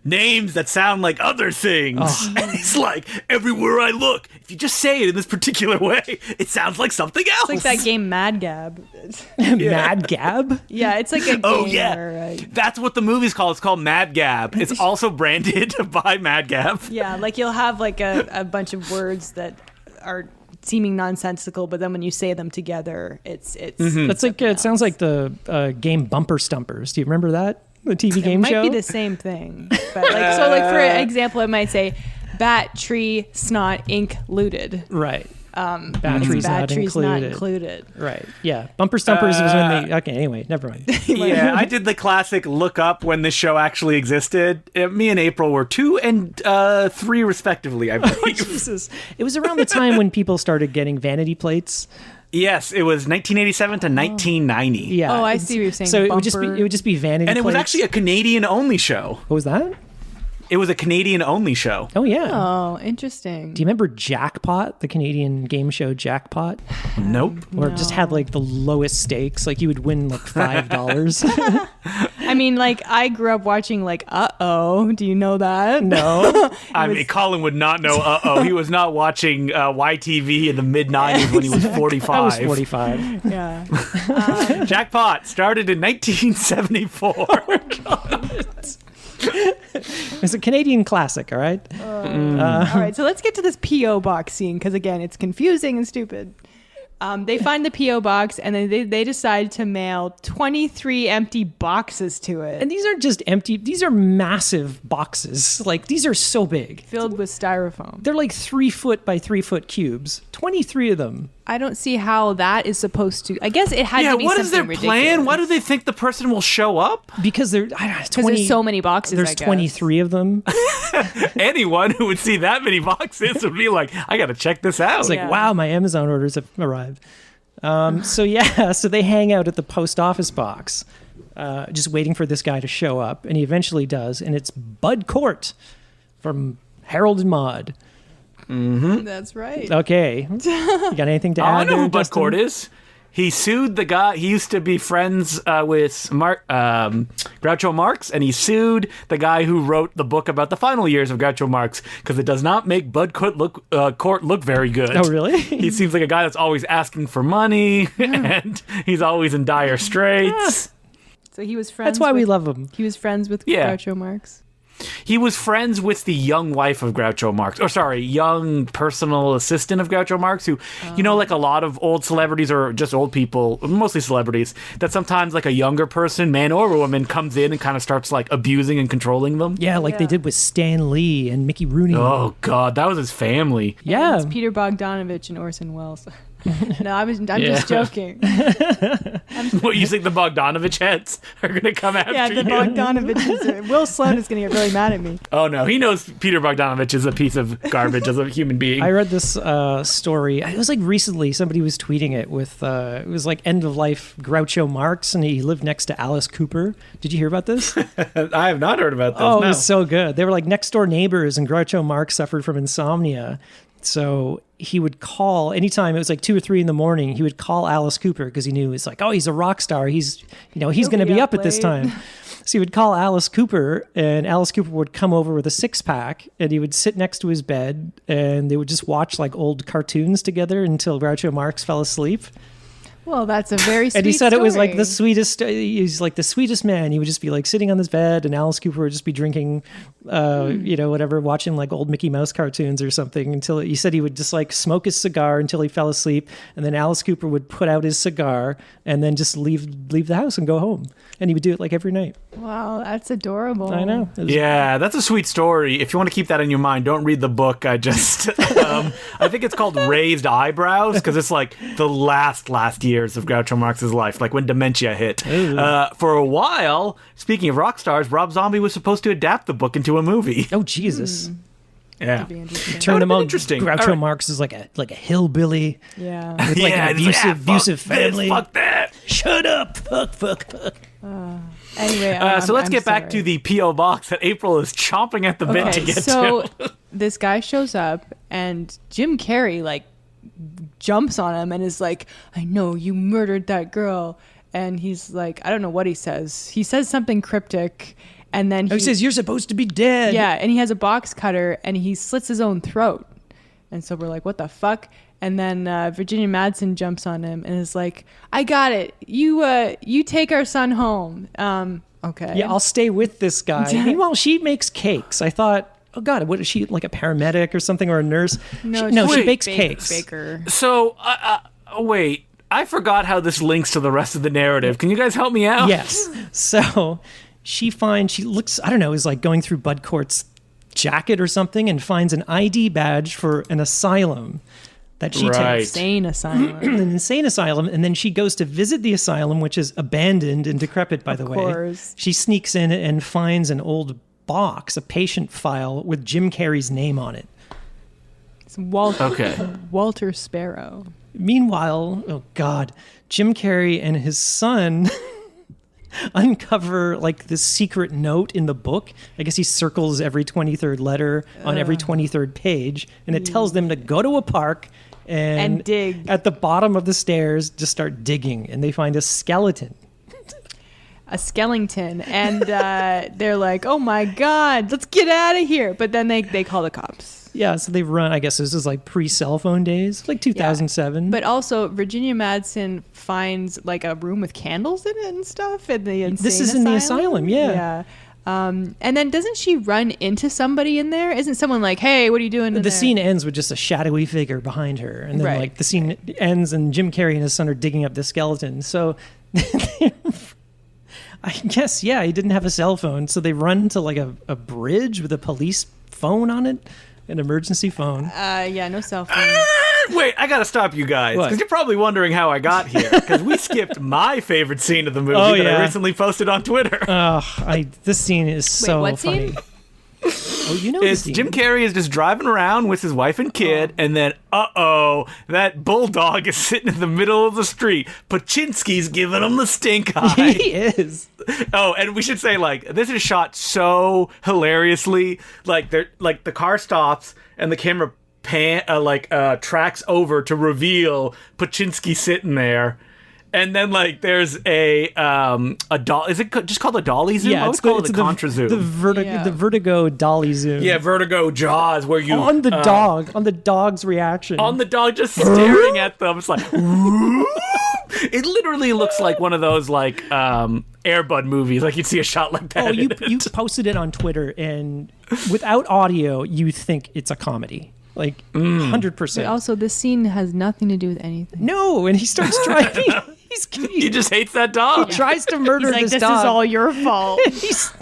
names that sound like other things?" And he's like, "Everywhere I look, if you just say it in this particular way, it sounds like something else." It's like that game Mad Gab. Mad Gab? Yeah, it's like a game. Oh, yeah. Where, that's what the movie's called. It's called Mad Gab. It's also branded by Mad Gab. Yeah, like you'll have like a bunch of words that are seeming nonsensical, but then when you say them together, it's That's like it sounds like the game Bumper Stumpers. Do you remember that? The TV game might show? be the same thing. But for example, it might say bat, tree, snot, ink, looted. Right. Batteries not included. Right. Yeah. Bumper Stumpers was when they... Okay, anyway, never mind. Yeah, I did the classic look up when this show actually existed. Me and April were 2 and 3 respectively, I believe. Oh, Jesus. It was around the time when people started getting vanity plates. Yes, it was 1987 to 1990. Yeah. Oh, I see what you're saying. So Bumper. it would just be vanity And it was plates. actually a Canadian-only show. What was that? It was a Canadian-only show. Oh, yeah. Oh, interesting. Do you remember Jackpot, the Canadian game show Jackpot? Nope. Or it just had like the lowest stakes. Like you would win like $5. I mean, like, I grew up watching, like, Uh-Oh. Do you know that? No. I mean, Colin would not know. He was not watching YTV in the mid '90s when he was 45. I was 45. Yeah. Jackpot started in 1974. It's a Canadian classic, all right? All right, so let's get to this P.O. box scene, because, again, it's confusing and stupid. They find the P.O. box, and then they decide to mail 23 empty boxes to it. And these aren't just empty. These are massive boxes. Like, these are so big. Filled with styrofoam. They're like 3 foot by 3 foot cubes. 23 of them. I don't see how that is supposed to... I guess it had Yeah, to be what something is their ridiculous. plan? Why do they think the person will show up? Because there, Because there's so many boxes, There's I guess. 23 of them. Anyone who would see that many boxes would be like, I got to check this out. It's like, Yeah. wow, my Amazon orders have arrived. So they hang out at the post office box, just waiting for this guy to show up, and he eventually does, and it's Bud Cort from Harold and Maude. That's right. Okay, you got anything to add? I know there, who Bud Dustin? Cort is. He sued the guy. He used to be friends with Groucho Marx, and he sued the guy who wrote the book about the final years of Groucho Marx because it does not make Bud Cort look very good. Oh, really? He seems like a guy that's always asking for money, and he's always in dire straits. So he was friends That's why we with- love him. He was friends with Yeah. Groucho Marx. He was friends with the young wife of Groucho Marx, young personal assistant of Groucho Marx, who, like a lot of old celebrities or just old people, mostly celebrities, that sometimes like a younger person, man or woman, comes in and kind of starts like abusing and controlling them. Yeah, like they did with Stan Lee and Mickey Rooney. Oh God, that was his family. Yeah. It's Peter Bogdanovich and Orson Welles. No, I'm Yeah. just joking. What, you think the Bogdanovich heads are going to come after Yeah, you? the Bogdanovich Will Sloan is going to get really mad at me. Oh no, he knows Peter Bogdanovich is a piece of garbage as a human being. I read this story. It was like recently. Somebody was tweeting it with it was like end of life Groucho Marx, and he lived next to Alice Cooper. Did you hear about this? I have not heard about this. Oh, no. it was so good. They were like next door neighbors, and Groucho Marx suffered from insomnia. So he would call anytime it was like 2 or 3 in the morning. He would call Alice Cooper because he knew it's like, oh, he's a rock star. He's going to be up at this late. time. So he would call Alice Cooper, and Alice Cooper would come over with a 6-pack, and he would sit next to his bed, and they would just watch like old cartoons together until Groucho Marx fell asleep. Well, that's a very sweet And he said it was like story. the sweetest. He's like the sweetest man. He would just be like sitting on his bed, and Alice Cooper would just be drinking, whatever, watching like old Mickey Mouse cartoons or something. Until he said he would just like smoke his cigar until he fell asleep, and then Alice Cooper would put out his cigar and then just leave the house and go home. And he would do it like every night. Wow, that's adorable. I know. It was- Yeah, that's a sweet story. If you want to keep that in your mind, don't read the book. I just, I think it's called Raised Eyebrows because it's like the last years of Groucho Marx's life, like when dementia hit. For a while, speaking of rock stars, Rob Zombie was supposed to adapt the book into a movie. Oh Jesus! Yeah. Be interesting. Turn him been on. interesting. Groucho All right. Marx is like a hillbilly Yeah. with like an it's like, abusive fuck this, family. fuck that. Shut up! Fuck. Anyway, So let's I'm get back sorry. to the P.O. box that April is chomping at the bit to Okay, get so to. this guy shows up, and Jim Carrey like jumps on him and is like, "I know you murdered that girl," and he's like, I don't know what he says. He says something cryptic, and then He says you're supposed to be dead. yeah, and he has a box cutter and he slits his own throat, and so we're like, what the fuck? And then Virginia Madsen jumps on him and is like, I got it. You take our son home. Okay. Yeah, I'll stay with this guy. Meanwhile, she makes cakes. I thought oh God, what is she, like a paramedic or something, or a nurse? No, she she's bakes cakes. Baker. So, wait, I forgot how this links to the rest of the narrative. Can you guys help me out? Yes. So she looks, I don't know, is like going through Bud Cort's jacket or something and finds an ID badge for an asylum that she Right. takes. Insane asylum. An insane asylum, and then she goes to visit the asylum, which is abandoned and decrepit, by the way. course. She sneaks in and finds an old box, a patient file with Jim Carrey's name on it. It's Walter, Okay. Walter Sparrow. Meanwhile, oh God, Jim Carrey and his son uncover like this secret note in the book. I guess he circles every 23rd letter on every 23rd page, and it tells them to go to a park and dig. at the bottom of the stairs, just start digging, and they find a skeleton. A skeleton. And they're like, oh my God, let's get out of here. But then they call the cops. Yeah, so they run. I guess this is like pre-cell phone days, like 2007. But also, Virginia Madsen finds like a room with candles in it and stuff. In the insane This is in the asylum, yeah. And then doesn't she run into somebody in there? Isn't someone like, hey, what are you doing in the there? scene ends with just a shadowy figure behind her, and then Right. like the scene ends, and Jim Carrey and his son are digging up the skeleton. So, I guess he didn't have a cell phone, so they run to like a bridge with a police phone on it, an emergency phone. No cell phone. Wait, I gotta stop you guys, What? because you're probably wondering how I got here, because we skipped my favorite scene of the movie that yeah. I recently posted on Twitter. This scene is so what funny. scene? Oh, you know the It's scene. Jim Carrey is just driving around with his wife and kid, and then, that bulldog is sitting in the middle of the street. Pachinski's giving him the stink eye. He is. Oh, and we should say, like, this is shot so hilariously. Like, the car stops, and the camera tracks over to reveal Pachinski sitting there. And then, like, there's a doll. Is it just called a dolly zoom? I always call it a contra zoom. The vertigo dolly zoom. Yeah, Vertigo Jaws, where you On the dog, on the dog's reaction. on the dog just staring at them. It's like, it literally looks like one of those like Air Bud movies. Like you'd see a shot like that. Oh, you in it. you posted it on Twitter, and without audio, you think it's a comedy, like 100%. But also, this scene has nothing to do with anything. No, and he starts driving. He just hates that dog. He tries to murder He's like, this this dog. is all your fault. He's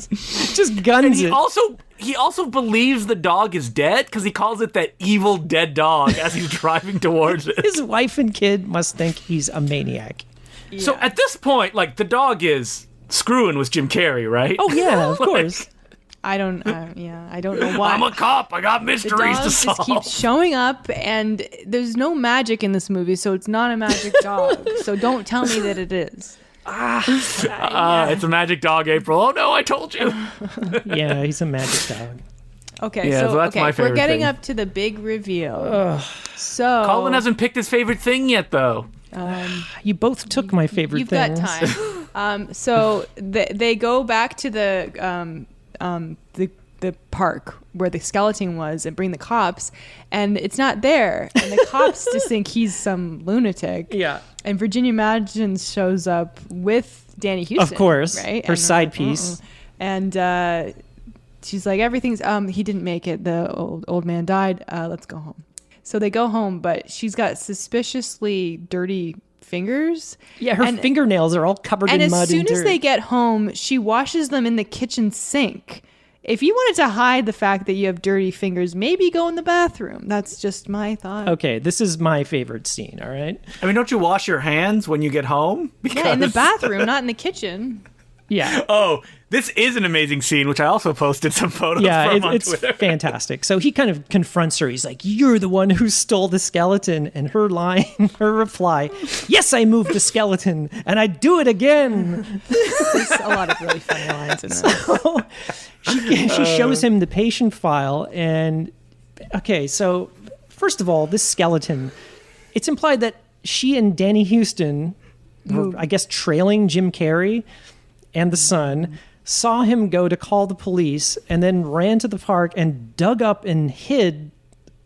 just guns He it. also believes the dog is dead because he calls it that evil dead dog as he's driving towards it. His wife and kid must think he's a maniac. So at this point, like the dog is screwing with Jim Carrey, right? Oh yeah, of Like, course. I don't know why. I'm a cop. I got The mysteries dog to just solve. keeps showing up, and there's no magic in this movie, so it's not a magic dog. So don't tell me that it is. It's a magic dog, April. Oh no, I told you. Yeah, he's a magic dog. Okay, Yeah, so that's my we're favorite getting thing. up to the big reveal. So Colin hasn't picked his favorite thing yet, though. You both took my favorite you've things. got time. So they go back to the park where the skeleton was and bring the cops, and it's not there, and the cops just think he's some lunatic. Yeah. And Virginia Madsen shows up with Danny Houston, Of course, right? her And side piece. and she's like, everything's he didn't make it. The old man died. Let's go home. So they go home, but she's got suspiciously dirty fingers. Yeah, her fingernails are all covered And in as mud soon and as dirt. they get home, she washes them in the kitchen sink. If you wanted to hide the fact that you have dirty fingers, maybe go in the bathroom. That's just my thought. Okay, this is my favorite scene, all right? I mean, don't you wash your hands when you get home? Yeah, in the bathroom, not in the kitchen. Yeah. Oh, this is an amazing scene, which I also posted some photos Yeah, from on it's Twitter. fantastic. So he kind of confronts her. He's like, "You're the one who stole the skeleton." And her line, her reply, "Yes, I moved the skeleton, and I'd do it again." There's a lot of really funny lines in this. She shows him the patient file, and okay, so first of all, this skeleton, it's implied that she and Danny Houston were, I guess, trailing Jim Carrey and the son, saw him go to call the police, and then ran to the park and dug up and hid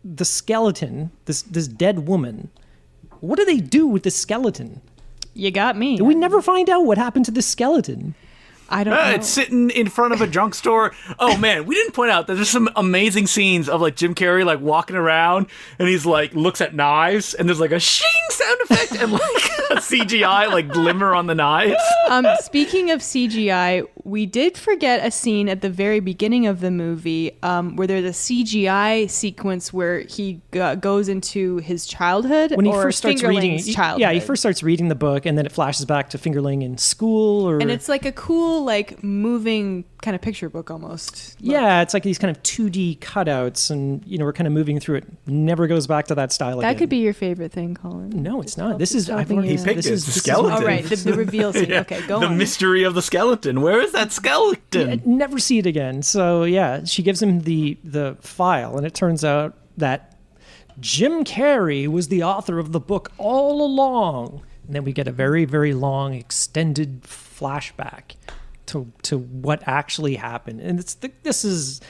the skeleton, this dead woman. What do they do with the skeleton? You got me. We never find out what happened to the skeleton. I don't know. It's sitting in front of a junk store. Oh man, we didn't point out that there's some amazing scenes of like Jim Carrey like walking around and he's like looks at knives and there's like a shing sound effect and like a CGI like glimmer on the knives. Speaking of CGI, we did forget a scene at the very beginning of the movie where there's a CGI sequence where he goes into his childhood When he first starts reading, his childhood. yeah, he first starts reading the book, and then it flashes back to Fingerling in school, and it's like a cool, like moving kind of picture book almost. Yeah, it's like these kind of 2D cutouts, and we're kind of moving through it. Never goes back to that style again. That could be your favorite thing, Colin. No, it's not. This is I've already- He picked this it. is The this is- skeleton. Oh, right, the reveal scene. Yeah. Okay, go The on. mystery of the skeleton. Where is that skeleton? Never see it again. So yeah, she gives him the file, and it turns out that Jim Carrey was the author of the book all along. And then we get a very, very long extended flashback to what actually happened. And this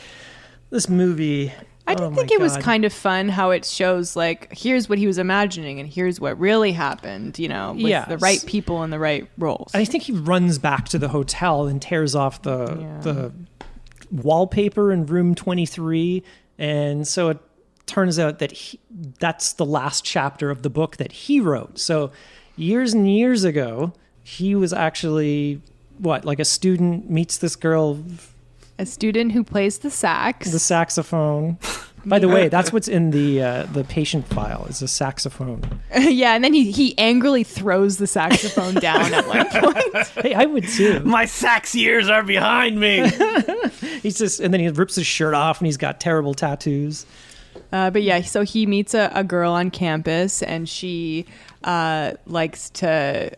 movie. I did think it was kind of fun how it shows like here's what he was imagining and here's what really happened, with the right people in the right roles. I think he runs back to the hotel and tears off the wallpaper in room 23, and so it turns out that that's the last chapter of the book that he wrote. So years and years ago, he was actually like a student meets this girl, A student who plays the sax. the saxophone. By the way, that's what's in the patient file is a saxophone. Yeah, and then he angrily throws the saxophone down at one point. Hey, I would too. My sax years are behind me. And then he rips his shirt off and he's got terrible tattoos. But yeah, so he meets a girl on campus and she likes to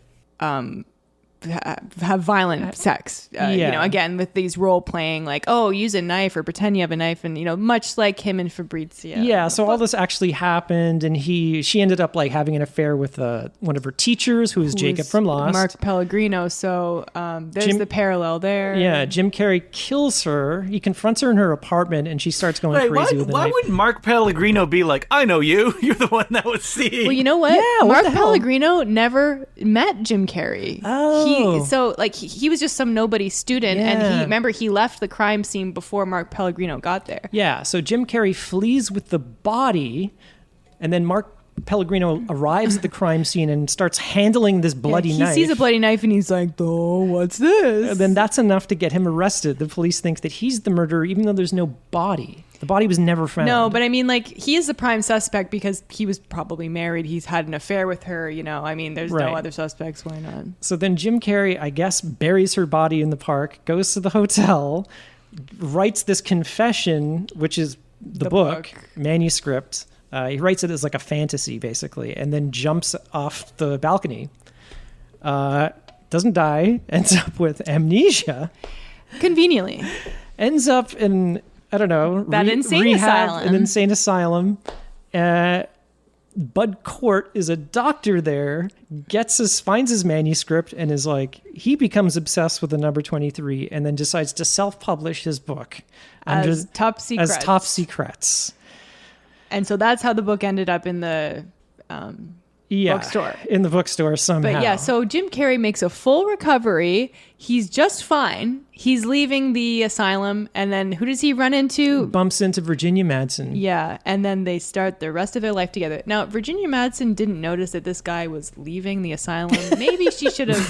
have violent sex, again with these role playing like, oh, use a knife or pretend you have a knife, and much like him and Fabrizio. Yeah, so all this actually happened, and she ended up like having an affair with one of her teachers, who is Jacob from Lost, Mark Pellegrino. So there's the parallel there. Yeah, Jim Carrey kills her. He confronts her in her apartment, and she starts going crazy with the knife. Why would Mark Pellegrino be like, I know you, you're the one that was seeing? Well, you know what? Yeah, what Mark the hell? Pellegrino never met Jim Carrey. Oh. He was just some nobody student, and he left the crime scene before Mark Pellegrino got there. Yeah, so Jim Carrey flees with the body, and then Mark Pellegrino arrives at the crime scene and starts handling this bloody knife. He sees a bloody knife and he's like, "Oh, what's this?" And then that's enough to get him arrested. The police think that he's the murderer, even though there's no body. The body was never found. No, but I mean, like, he is the prime suspect because he was probably married. He's had an affair with her. There's no other suspects. Why not? So then Jim Carrey, I guess, buries her body in the park, goes to the hotel, writes this confession, which is the book manuscript. He writes it as like a fantasy, basically, and then jumps off the balcony. Doesn't die, ends up with amnesia. Conveniently. Ends up in, I don't know, insane asylum. An insane asylum. Bud Cort is a doctor there, finds his manuscript, and is like, he becomes obsessed with the number 23 and then decides to self-publish his book As Top Secrets. As Top Secrets. And so that's how the book ended up in the bookstore. In the bookstore somehow. But yeah, so Jim Carrey makes a full recovery. He's just fine. He's leaving the asylum, and then who does he run into? Bumps into Virginia Madsen. Yeah, and then they start the rest of their life together. Now, Virginia Madsen didn't notice that this guy was leaving the asylum. Maybe she should have,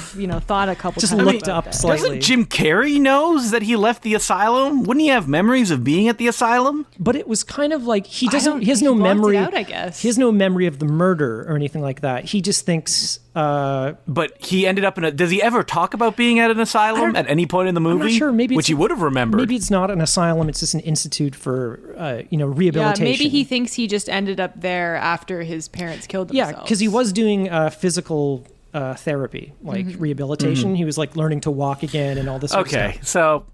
thought a couple Just times. looked about up that. slightly. Doesn't Jim Carrey knows that he left the asylum? Wouldn't he have memories of being at the asylum? But it was kind of like he has no He blocked it memory. out, I guess. He has no memory of the murder or anything like that. He just thinks. But he ended up in a. Does he ever talk about being at an asylum at any point in the movie? I'm not sure. Maybe which he would have remembered. Maybe it's not an asylum. It's just an institute for rehabilitation. Yeah, maybe he thinks he just ended up there after his parents killed themselves. Yeah, because he was doing physical therapy, like rehabilitation. He was like learning to walk again and all this. Sort of Okay, stuff. so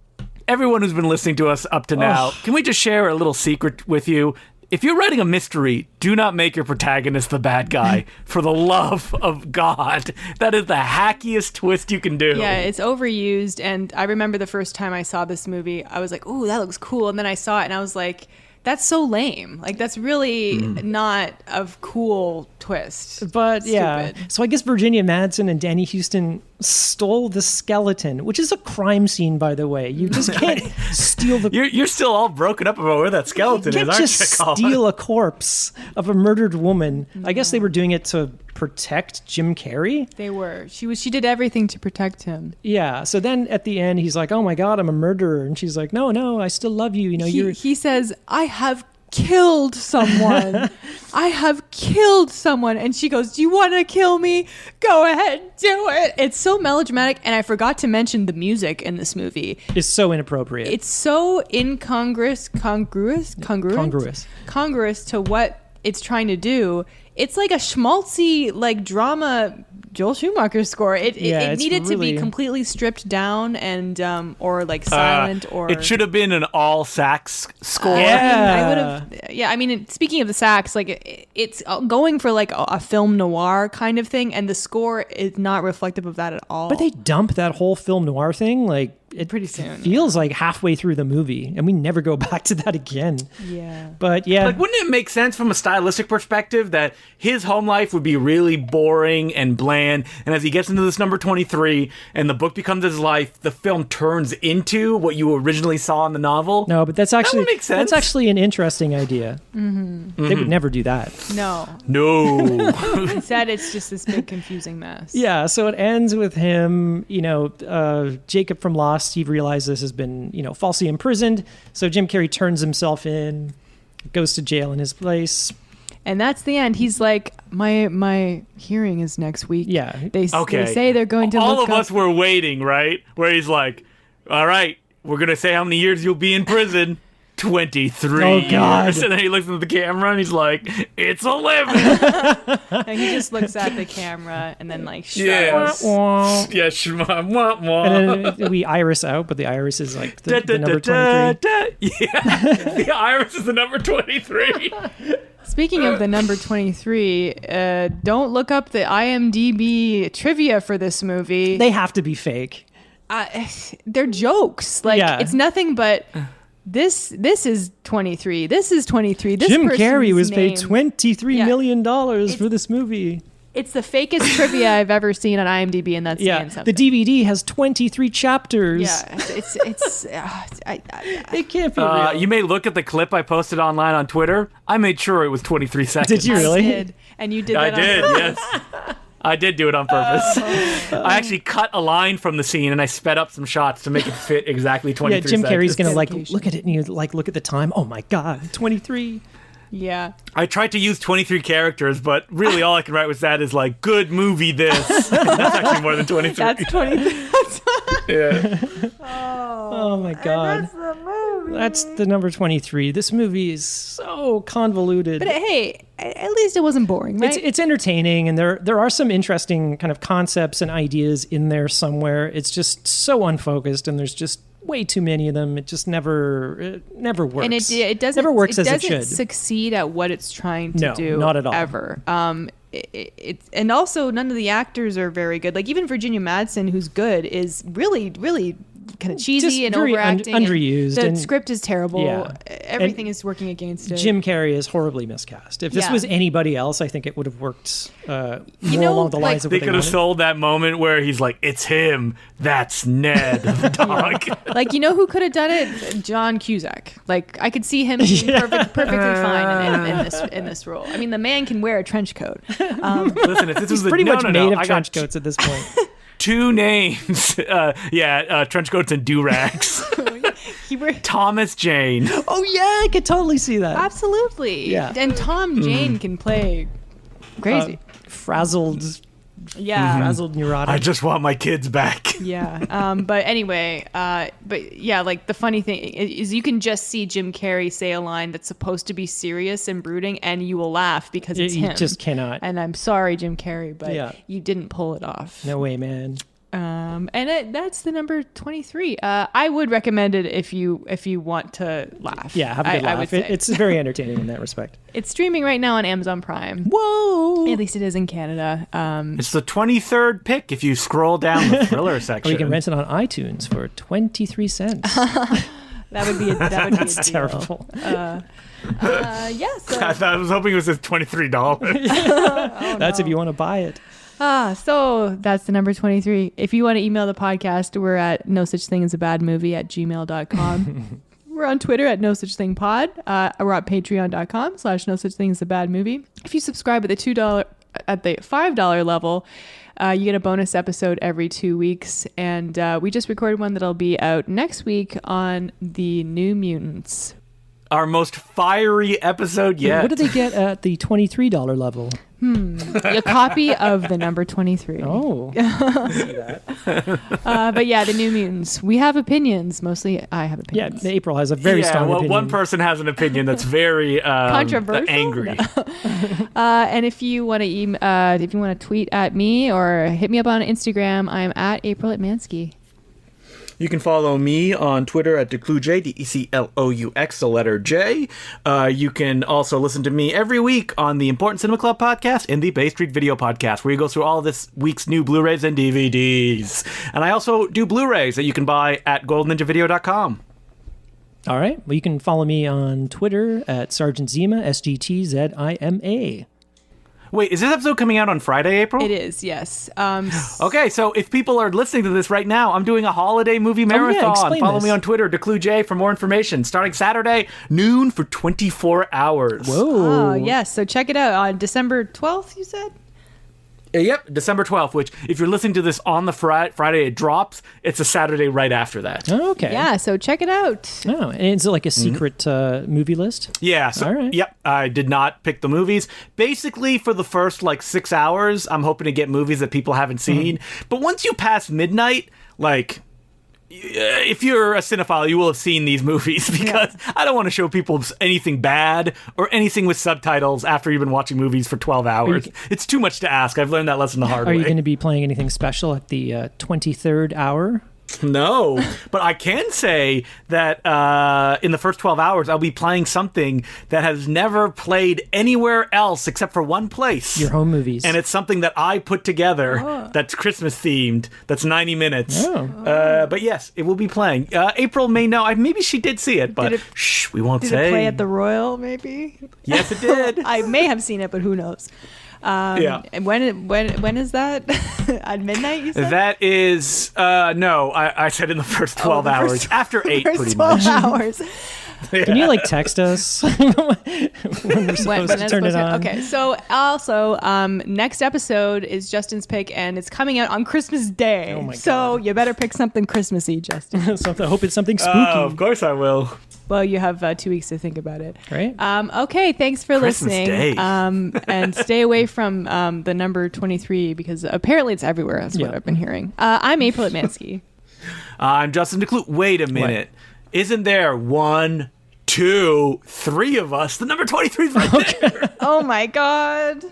everyone who's been listening to us up to now, can we just share a little secret with you? If you're writing a mystery, do not make your protagonist the bad guy. For the love of God. That is the hackiest twist you can do. Yeah, it's overused. And I remember the first time I saw this movie, I was like, ooh, that looks cool. And then I saw it and I was like, that's so lame. Like, that's really not a cool twist. But yeah, Stupid. so I guess Virginia Madsen and Danny Houston stole the skeleton, which is a crime scene, by the way. You just can't steal the. You're still all broken up about where that skeleton You is, can't aren't just you, Colin? steal a corpse of a murdered woman. I guess they were doing it to protect Jim Carrey. They were. She did everything to protect him. Yeah. So then at the end, he's like, "Oh my God, I'm a murderer," and she's like, "No, I still love you. You know, you're." He says, "I have killed someone. I have killed someone." And she goes, "Do you want to kill me? Go ahead, do it." It's so melodramatic. And I forgot to mention the music in this movie. Is so inappropriate. It's so congruous to what it's trying to do. It's like a schmaltzy, like, drama Joel Schumacher score. It needed to be completely stripped down and or like silent or. It should have been an all sax score. Yeah. I would have. Yeah, I mean, speaking of the sax, like it's going for like a film noir kind of thing, and the score is not reflective of that at all. But they dump that whole film noir thing like it Pretty soon, feels like halfway through the movie, and we never go back to that again. Yeah. But yeah, Like, wouldn't it make sense from a stylistic perspective that his home life would be really boring and bland, and as he gets into this number 23 and the book becomes his life, the film turns into what you originally saw in the novel? no, but that's actually would make sense. that's actually an interesting idea. They would never do that. No. No. Instead, it's just this big confusing mess. Yeah, so it ends with him, Jacob from Lost, he realizes has been, falsely imprisoned. So Jim Carrey turns himself in, goes to jail in his place. And that's the end. He's like, my hearing is next week. Yeah. They say they're going to All look of up. us were waiting, right? Where he's like, all right, we're going to say how many years you'll be in prison. 23 Oh, God. years. And then he looks at the camera and he's like, it's 11. And he just looks at the camera and then like Yeah. shrugs. Yeah, shma, mwah, mwah. And then we iris out, but the iris is like the number 23. Yeah, the iris is the number 23. Speaking of the number 23, don't look up the IMDb trivia for this movie. They have to be fake. They're jokes. Like, Yeah. it's nothing but this is 23. This is 23. This Jim person's Carrey was paid name. $23 million for this movie. It's the fakest trivia I've ever seen on IMDb, and that's saying The something. DVD has 23 chapters. Yeah, It can't be real. You may look at the clip I posted online on Twitter. I made sure it was 23 seconds. Did you really? I did, and you did I that. did, on yes. I did do it on purpose. I actually cut a line from the scene and I sped up some shots to make it fit exactly 23 Yeah, Jim seconds. Carrey's gonna Dedication. look at it and you look at the time. Oh my God, 23. Yeah. I tried to use 23 characters, but really all I can write with that is like, good movie this. And that's actually more than 23. That's 23. Yeah. Oh my God. That's the number 23. This movie is so convoluted. But hey, at least it wasn't boring, right? It's entertaining, and there are some interesting kind of concepts and ideas in there somewhere. It's just so unfocused, and there's just way too many of them. It just never works. and it doesn't never works as it doesn't should. succeed at what it's trying to No, do. not at all. Ever. And also none of the actors are very good. Like even Virginia Madsen, who's good, is really kind of cheesy Just and very overacting. and underused, The and- script is terrible. Yeah. Everything is working against it. Jim Carrey is horribly miscast. If this Yeah. was anybody else, I think it would have worked more know, along the lines like- of They what they could have wanted. sold that moment where he's like, it's him. That's Ned, the dog. Like, you know who could have done it? John Cusack. Like, I could see him being perfectly fine in this role. I mean, the man can wear a trench coat. Listen, if this was Pretty much made of I trench got coats at this point. two names. Trench coats and do-rags. He wear- Thomas Jane. Oh yeah, I could totally see that. Absolutely. Yeah. And Tom Jane can play crazy. Frazzled, Yeah. frazzled neurotic. I just want my kids back. Yeah. But anyway, but yeah, like the funny thing is you can just see Jim Carrey say a line that's supposed to be serious and brooding and you will laugh because it's You him. just cannot. And I'm sorry, Jim Carrey, but Yeah. you didn't pull it off. No way, man. That's the number 23. I would recommend it if you want to laugh. Yeah, have a good I laugh. would say. It's very entertaining in that respect. It's streaming right now on Amazon Prime. Whoa! At least it is in Canada. It's the 23rd pick if you scroll down the thriller Or section. you can rent it on iTunes for 23 cents. That would be a That's deal. terrible. So, I was hoping it was just $23. That's if you want to buy it. so that's the number 23. If you want to email the podcast, we're at no such thing as a bad movie @gmail.com. We're on Twitter at no such thing pod. We're at patreon.com/no such thing as a bad movie. If you subscribe at the $5 level, you get a bonus episode every 2 weeks. And we just recorded one that'll be out next week on the New Mutants. Our most fiery episode yet. What do they get at the $23 level? A copy of the number 23. Oh. See that. But yeah, the New Mutants. We have opinions. Mostly I have Yeah, opinions. April has a very strong opinion. One person has an opinion that's very Controversial? angry. And if you want to tweet at me or hit me up on Instagram, I'm at April at Mansky. You can follow me on Twitter at DeCloux, DECLOUX, the letter J. You can also listen to me every week on the Important Cinema Club podcast and the Bay Street Video podcast, where you go through all of this week's new Blu-rays and DVDs. And I also do Blu-rays that you can buy at goldninjavideo.com. All right. Well, you can follow me on Twitter at Sergeant Zima, SGTZIMA. Wait, is this episode coming out on Friday, April? It is, yes. Okay, so if people are listening to this right now, I'm doing a holiday movie marathon. explain Follow this. me on Twitter, DeCloux for more information. Starting Saturday, noon for 24 hours. Whoa. Oh, yes. So check it out on December 12th, you said? Yep, December 12th, which if you're listening to this on the Friday it drops, it's a Saturday right after that. Oh, okay. Yeah, so check it out. Oh, and is it like a secret movie list? Yeah, so, All right. Yep, I did not pick the movies. Basically, for the first, 6 hours, I'm hoping to get movies that people haven't seen. But once you pass midnight, if you're a cinephile, you will have seen these movies because I don't want to show people anything bad or anything with subtitles after you've been watching movies for 12 hours. It's too much to ask. I've learned that lesson the hard way. Are you going to be playing anything special at the 23rd hour? No, but I can say that in the first 12 hours, I'll be playing something that has never played anywhere else except for one place. Your home movies. And it's something that I put together that's Christmas themed, that's 90 minutes. But yes, it will be playing. April may know. Maybe she did see it, but shh, we won't Did say. it play at the Royal, maybe? Yes, it did. I may have seen it, but who knows? Yeah. And when is that? At midnight, you said? That is, no, I said in the first 12 hours. After 8, First pretty 12 much. hours. Can you text us when we're supposed to turn it on? Okay, so also next episode is Justin's pick, and it's coming out on Christmas Day. Oh my So you better pick something Christmassy, Justin. I hope it's something spooky. Of course I will. Well, you have 2 weeks to think about it. Right. Okay, thanks for Christmas listening. Day. And stay away from the number 23 because apparently it's everywhere. That's what Yeah. I've been hearing. I'm April Atmansky. I'm Justin DeCloux. Wait a minute. Isn't there 1, 2, 3 of us? The number 23 is right there. Oh my God.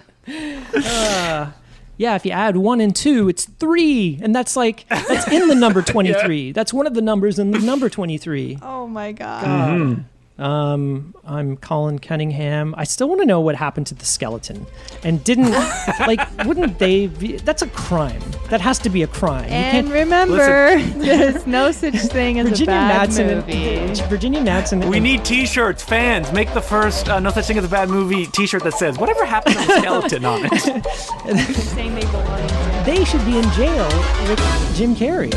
Yeah, if you add 1 and 2, it's 3. And that's in the number 23. That's one of the numbers in the number 23. Oh my God. I'm Colin Cunningham. I still want to know what happened to the skeleton. And wouldn't they be, that's a crime. That has to be a crime. And remember, there's no such thing as a bad movie. Virginia Madsen. We need t-shirts. Fans, make the first No Such Thing as a Bad Movie t-shirt that says, whatever happened to the skeleton on it? Saying they belong. They should be in jail with Jim Carrey.